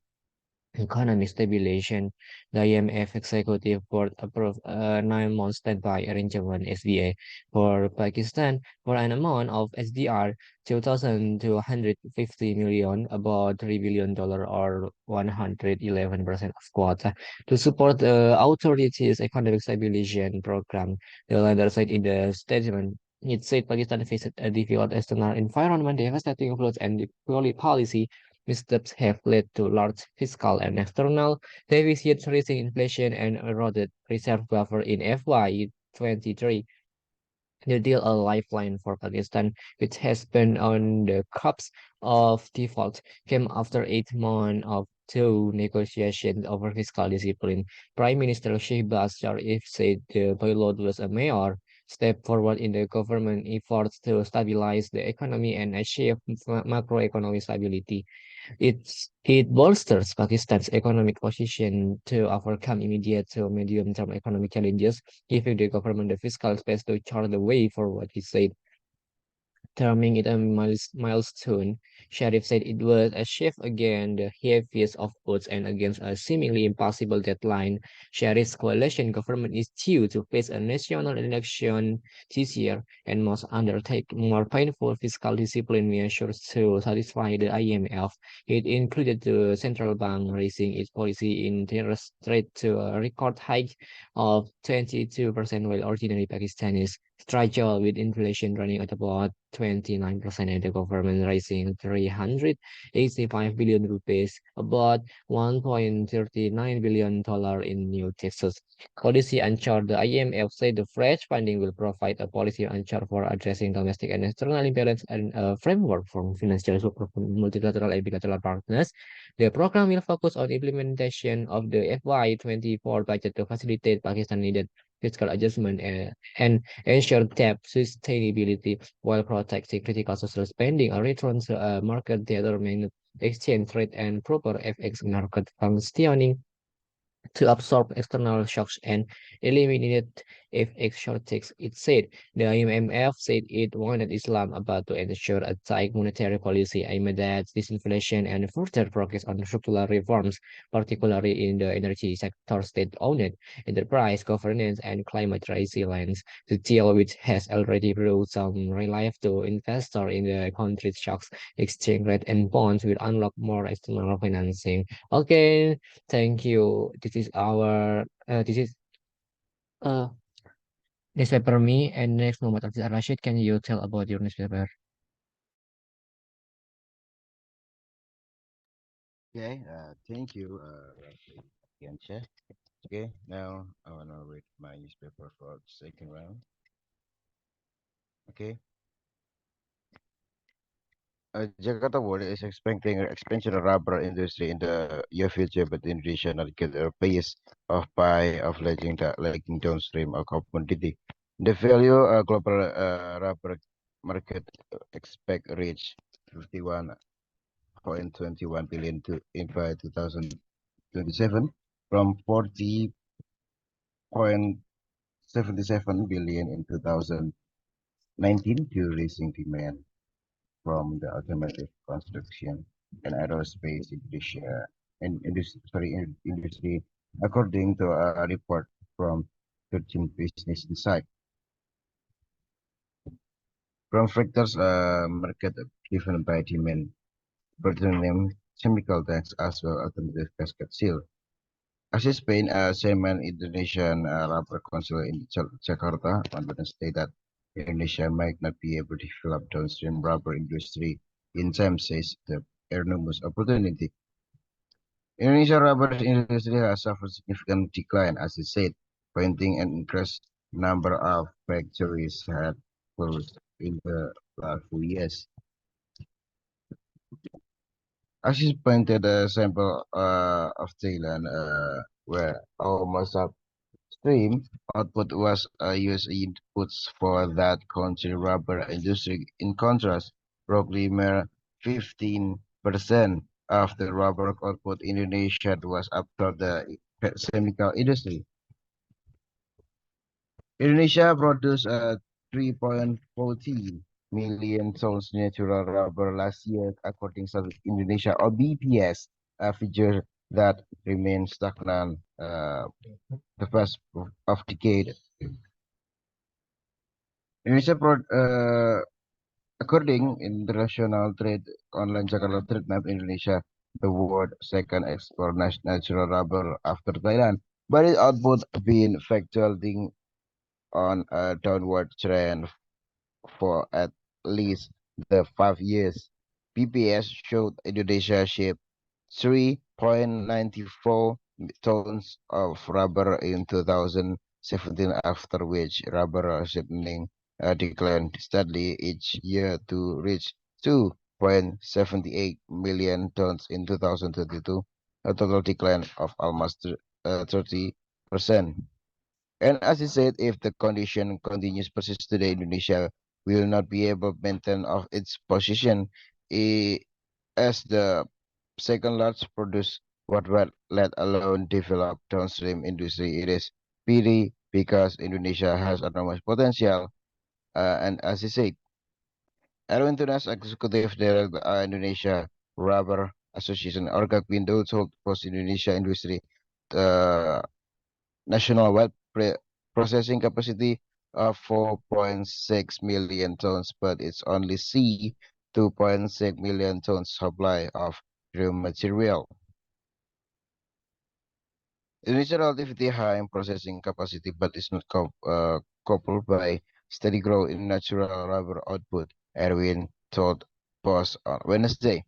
Economic stabilization, the IMF Executive Board approved a 9-month standby arrangement (SDA) for Pakistan for an amount of SDR 2,250 million, about $3 billion or 111% of quota, to support the authorities' economic stabilization program. The lender said in the statement. It said Pakistan faced a difficult external environment, devastating floods, and policy missteps have led to large fiscal and external deficits, rising inflation, and eroded reserve buffer in FY 23. The deal, a lifeline for Pakistan, which has been on the cusp of default, came after 8 months of two negotiations over fiscal discipline. Prime Minister Shehbaz Sharif said the payload was a major step forward in the government efforts to stabilize the economy and achieve macroeconomic stability. It bolsters Pakistan's economic position to overcome immediate to medium-term economic challenges, giving the government the fiscal space to chart the way forward, he said. Terming it a milestone, Sharif said it was a shift against the heaviest of odds and against a seemingly impossible deadline. Sharif's coalition government is due to face a national election this year and must undertake more painful fiscal discipline measures to satisfy the IMF. It included the central bank raising its policy interest rate to a record high of 22%, while ordinary Pakistanis struggle with inflation running at about 29% and the government raising 385 billion rupees, about $1.39 billion in new taxes. Policy unsure, the IMF said the fresh funding will provide a policy unsure for addressing domestic and external imbalance and a framework for financial support from multilateral and bilateral partners. The program will focus on implementation of the FY24 budget to facilitate Pakistan needed fiscal adjustment and ensure debt sustainability while protecting critical social spending. A return to a market determined exchange rate and proper FX market functioning to absorb external shocks and eliminate FX shortages. It said the IMF said it wanted Islam about to ensure a tight monetary policy aimed at disinflation and further progress on structural reforms, particularly in the energy sector, state-owned enterprise governance, and climate resilience. The deal, which has already brought some relief to investors in the country's shocks exchange rate and bonds, will unlock more external financing. Okay, thank you. This is uh newspaper me and next Muhammad Abdul Rashid. Can you tell about your newspaper? Okay, thank you, Yansha. Okay, now I wanna read my newspaper for the second round. Okay, Jakarta World is expecting expansion of rubber industry in the near future, but Indonesia not get a pace of buy of lagging downstream of commodity. The value global rubber market expect reach 51.21 billion to in by 2027 from 40.77 billion in 2019 due rising demand from the automotive construction and aerospace industry, according to a report from 13 Business Insight. From factors market driven by demand, petroleum, chemical tanks, as well automotive gasket seal. As Spain, Semen Indonesian Rubber Council in Jakarta on Wednesday that Indonesia might not be able to develop downstream rubber industry in time, says the enormous opportunity. Indonesia rubber industry has suffered significant decline, as it said, pointing an increased number of factories had closed in the last few years. As is pointed a sample of Thailand, where almost stream output was used inputs for that country rubber industry. In contrast, roughly mere 15% of the rubber output in Indonesia was absorbed the chemical industry. Indonesia produced 3.14 million tons natural rubber last year, according to Indonesia or BPS, a figure that remains stagnant the past of decade. Indonesia, according International Trade Online Jakarta Trade Map, Indonesia, the world second export natural rubber after Thailand, but its output been factoring on a downward trend for at least the 5 years. PPS showed Indonesia shipped 3.94 tons of rubber in 2017, after which rubber shipment declined steadily each year to reach 2.78 million tons in 2022, a total decline of almost 30%. And as he said, if the condition continues persist today, Indonesia will not be able to maintain of its position as the second largest producer worldwide, let alone develop downstream industry. It is pity because Indonesia has enormous potential. And as he said, Erwin Tunas, Executive Director Indonesia Rubber Association, Orgak Window told Post Indonesia Industry uh, national wet processing capacity of 4.6 million tons, but it's only see 2.6 million tons supply of raw material. Indonesia relatively high in processing capacity, but is not coupled by steady growth in natural rubber output, Erwin told Post on Wednesday.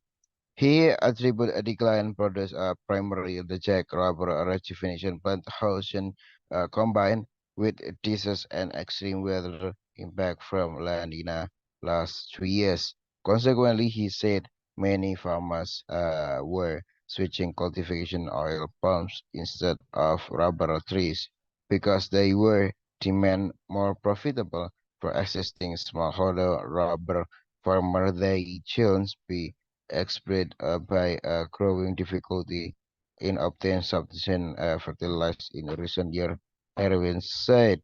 He attributed a decline produced primarily the Jack rubber rejuvenation plant Hausen combined with disease and extreme weather impact from La Nina last 3 years. Consequently, he said many farmers were switching cultivation oil palms instead of rubber trees because they were demand more profitable for existing smallholder rubber farmer. They chose be exploited by growing difficulty in obtaining sufficient fertilizer in recent years. Erwin said.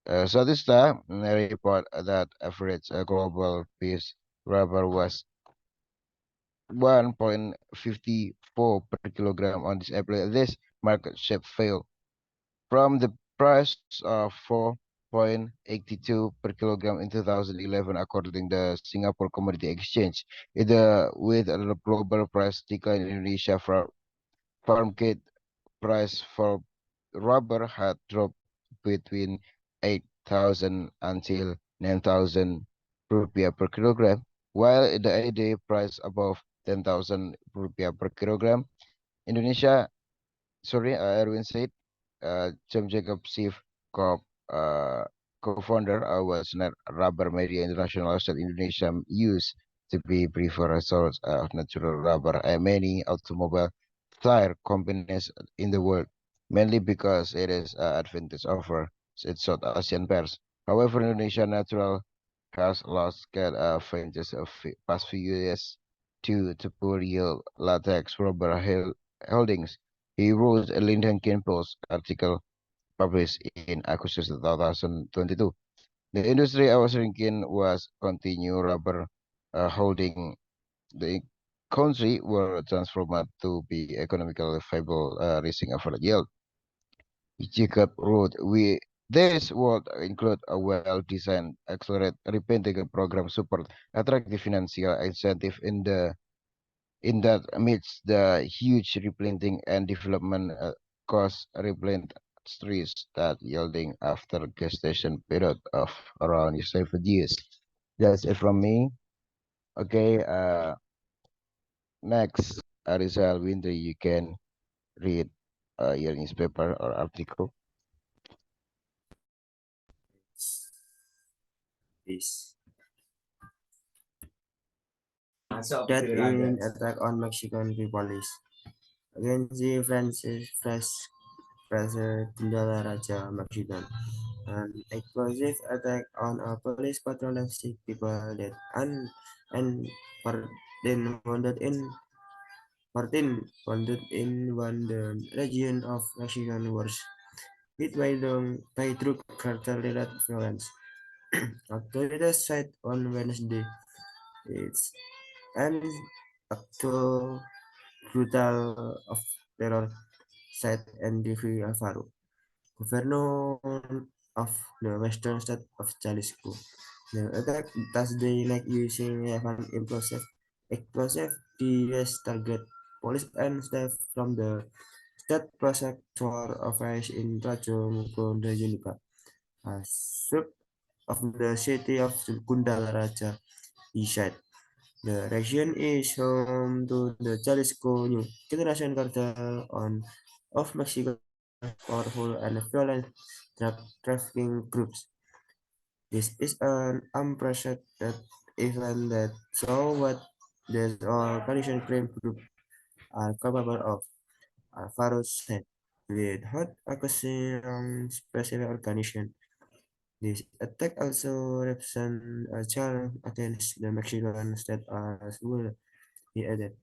Statista report that average global piece rubber was 1.54 per kilogram on this April. This market share fell from the price of 4.82 per kilogram in 2011, according to the Singapore Commodity Exchange. With a global price decline in Indonesia, farm gate price for rubber had dropped between 8,000 until 9,000 rupiah per kilogram, while the A-day price above 10,000 rupiah per kilogram. Indonesia, Erwin said, Jim Jacob Chief Co uh, co-founder was not rubber media international that Indonesia used to be preferred source of natural rubber and many automobile tire companies in the world, mainly because it is advantage over its South Asian peers. However, Indonesia Natural has lost scale advantages of past few years due to poor yield latex rubber holdings. He wrote a LinkedIn post article published in August 2022. The industry I was thinking was continue rubber holding the country were transformed to be economically viable, raising average yield. Jacob wrote, this would include a well-designed, accelerate repainting program support, attractive financial incentive in that amidst the huge replanting and development cost replant trees that yielding after gestation period of around 7 years. That's it from me. Okay, next, Rizal Winter, you can read your newspaper or article. Peace. That in attack on Mexican police against the Francis Fresh Fraser Tindala Raja Mexican. An explosive attack on a police patrol of six people dead and 14 wounded in one the region of Mexican wars hit by drug cartel related violence. Authorities said on Wednesday it's an actual brutal of terror, said NDV Alvaro, governor of the western state of Jalisco. The attack Thursday night using an explosive DS target police and staff from the state prefecture office in Rajo Mugonda Yunika, a suburb of the city of Gundala Raja, he said. The region is home to the Jalisco New Generation Cartel of Mexico, powerful and violent drug trafficking groups. This is an unprecedented event that shows what these organization crime groups are capable of, Alvaro said. Without accusing specific organization, this attack also represents a challenge against the Mexican state as well, he added.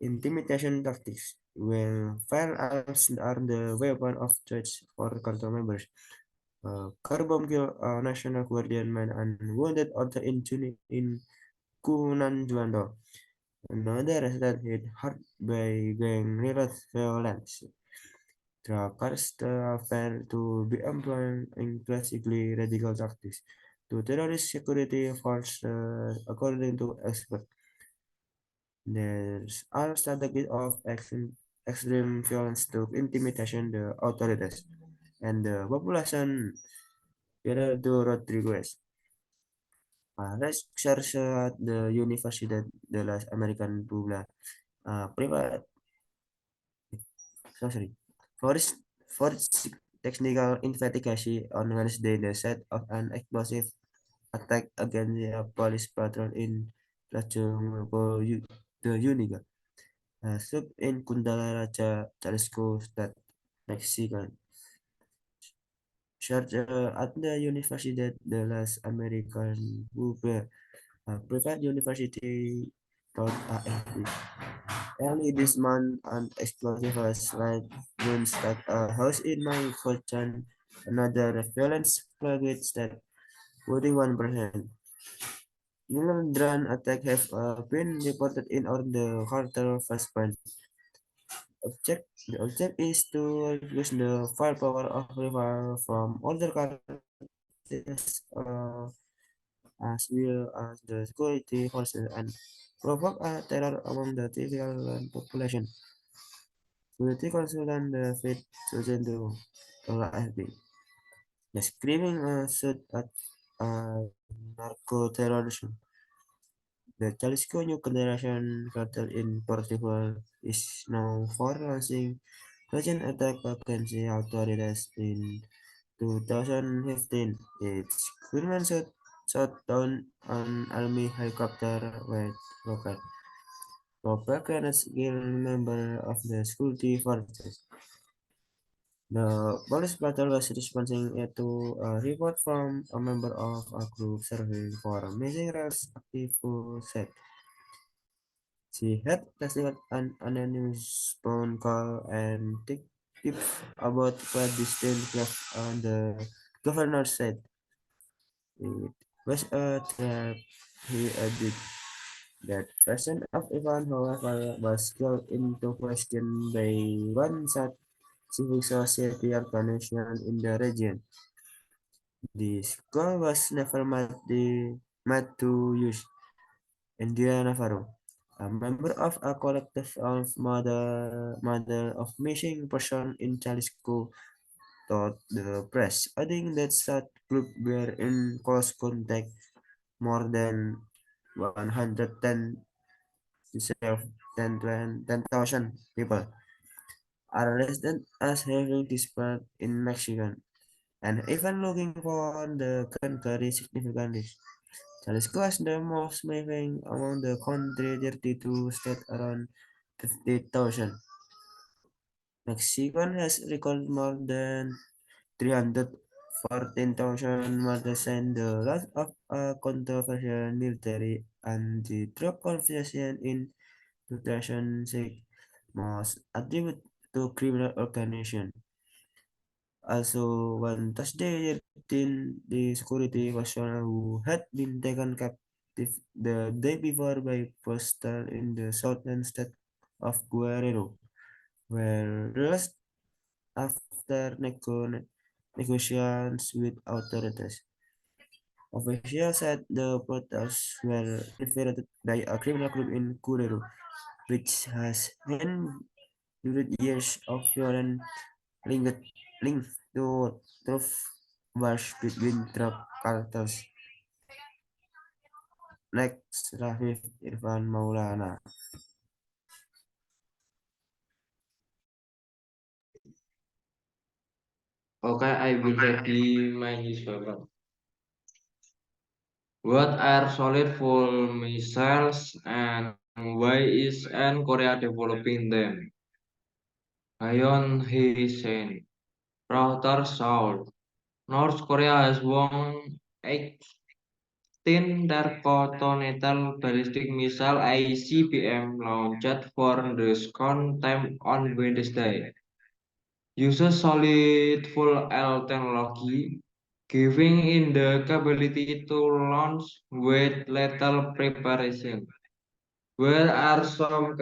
Intimidation tactics, when firearms are the weapon of choice for cartel members. Car bomb killed a National Guardian man and wounded other in June in Kunan Juando. Another resident hit hard by gang-related violence. The cartel failed to be employing increasingly radical tactics to terrorist security forces, according to experts. There's all strategies of extreme violence to intimidation the authorities and the population, Gerardo Rodriguez, Researchers at the Universidad de las American Puebla private sorry for technical investigation on Wednesday the set of an explosive attack against a police patrol in the Uniga, sub in Kundala Raja, Jalisco State, Mexico. Church at the Universidad de las American Puebla, private university taught AFP. Early this month, an explosive was light wounds at a house in my fortune. Another violence plagued state, wounding one person. Numerous drone attacks have been reported in all the quarter first point. The object is to reduce the firepower of rival from other countries as well as the security forces and provoke a terror among the civilian population. Security consultant David Sojendo told AFP, describing a suit at narco-terrorism. The Jalisco New Generation cartel in Portugal is known for launching recent attack against the authorities in 2015. Its gunmen shot down an army helicopter with rocket. Robert Kenneth Gill, member of the security forces. The police battle was responding to a report from a member of a group searching for missing rails active who said she had received an anonymous phone call and tips about clandestine club on the governor said it was a trap. He added that version of event, however, was called into question by one such civil society organization in the region. The school was never made to use. India Navarro, a member of a collective of mother of missing person in Jalisco, told the press, adding that such group were in close contact more than 110 10,000 people are listed as having disappeared in Mexico, and even looking for the can carry significant risk. Jalisco has the most moving among the country 32 states around 50,000. Mexico has recorded more than 314,000 murders and the loss of a controversial military anti-drug conversation in 2006 most attributed to criminal organization. Also, one Thursday 13, the security personnel who had been taken captive the day before by postal in the southern state of Guerrero were released after negotiations with authorities. Officials said the protests were initiated by a criminal group in Guerrero, which has endured years of violence linked, linked to tough wars between drug cartels. Next, Rafif Irfan Maulana. Okay, I will read my newspaper. What are solid fuel missiles and why is N Korea developing them? Ayon Hee-sen, Reuters South. North Korea has won 18 intercontinental ballistic missile ICBM launched for the second time on Wednesday. Uses solid fuel L technology, giving it the capability to launch with lethal preparation. Where are some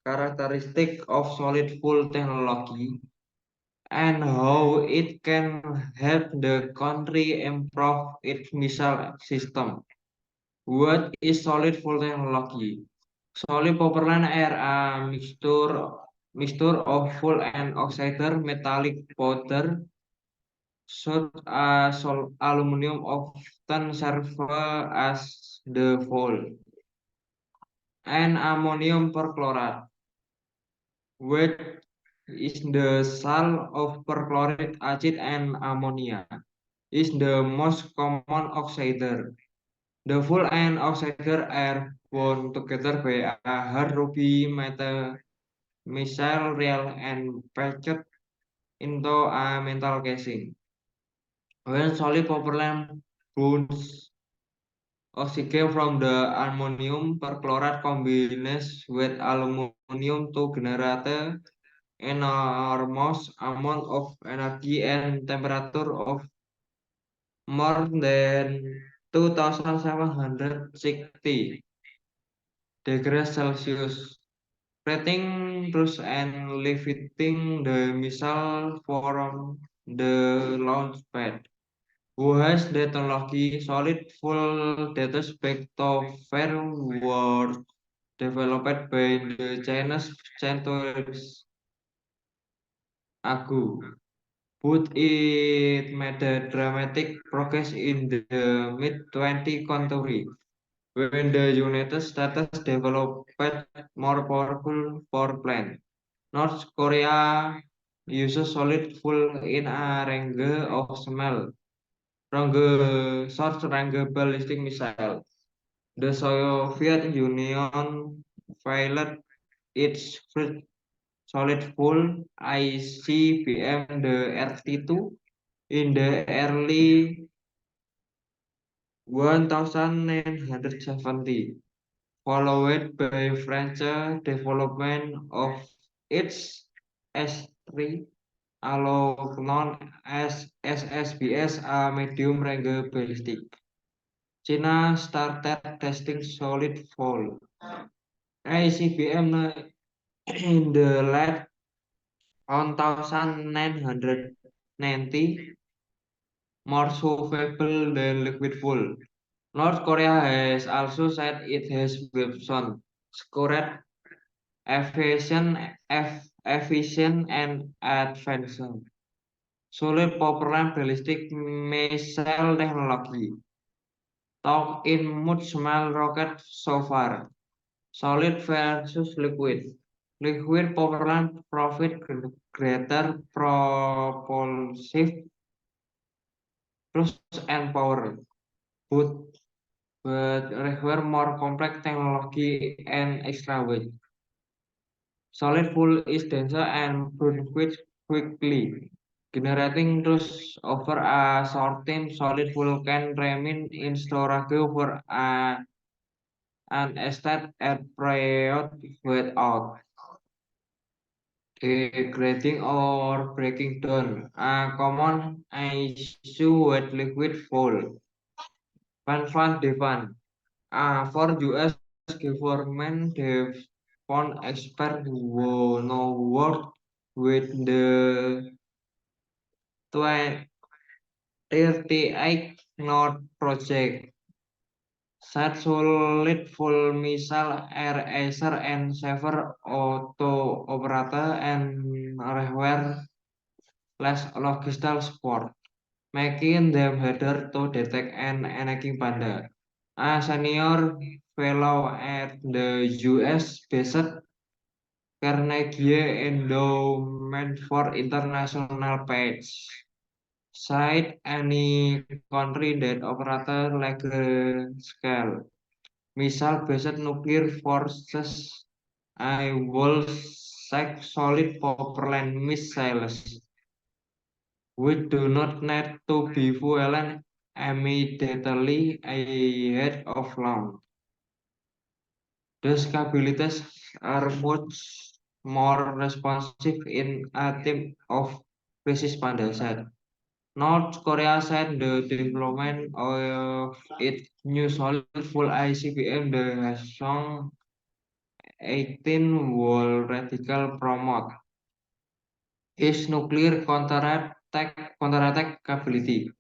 characteristics of solid fuel technology and how it can help the country improve its missile system? What is solid fuel technology? Solid propellant are a mixture of fuel and oxidizer metallic powder such as aluminum often serve as the fuel, and ammonium perchlorate, which is the salt of perchloric acid and ammonia, is the most common oxidizer. The fuel and oxidizer are bound together by a hard ruby metal missile rail and patched into a metal casing. When solid propellant burns, oxygen from the ammonium perchlorate combines with aluminum to generate enormous amount of energy and temperature of more than 2760 degrees Celsius, creating thus and lifting the missile from the launch pad. Who has the technology solid fuel data spectrosphere were developed by the Chinese centuries ago, but it made a dramatic progress in the mid-20th century when the United States developed more powerful power plant. North Korea uses solid fuel in a range of short-range ballistic missiles. The Soviet Union fired its first solid fuel ICBM, the RT-2, in the early 1970, followed by French development of its S-3, also known as SSBS, a medium-range ballistic. China started testing solid fuel ICBM in the late 1990, more survivable than liquid fuel. North Korea has also said it has weapons scored efficient and advanced solid propellant ballistic missile technology. Talk in much small rocket so far. Solid versus liquid. Liquid propellant profit greater propulsive thrust and power, but, require more complex technology and extra weight. Solid fuel is denser and burns quickly, generating thrust over a short time. Solid fuel can remain in storage for an extended period without degrading or breaking down. A common issue with liquid fuel. Van Devan. For US government, they found experts who know work with the 38 Node project. Such solid full missile air acer and safer auto operator and require less logistical support, making them harder to detect and enacting panda. A senior fellow at the US-based Carnegie Endowment for International Peace cite any country that operates like a scale missile-based nuclear forces. I will cite solid propellant missiles, which do not need to be fueled immediately ahead of launch. These capabilities are much more responsive in a time of crisis, Panda said. North Korea said the development of its new solid fuel ICBM, the Hwasong 18, will radical promote its nuclear counterattack capability.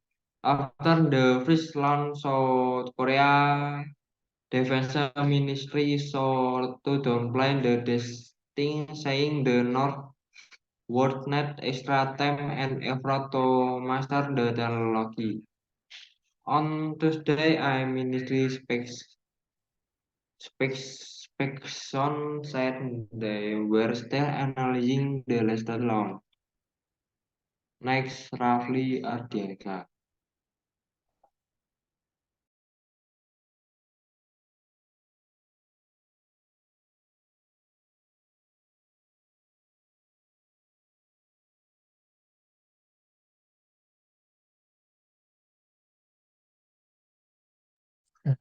After the first launch, South Korea Defense Ministry sought to downplay the testing, saying the North worth net extra time and effort to master the technology. On Tuesday, I ministry Spexon said they were still analyzing the latest launch. Next, roughly Ardiaga.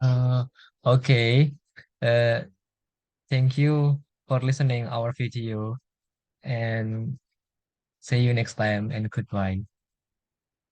Uh, okay. Uh, Thank you for listening our video and see you next time and goodbye.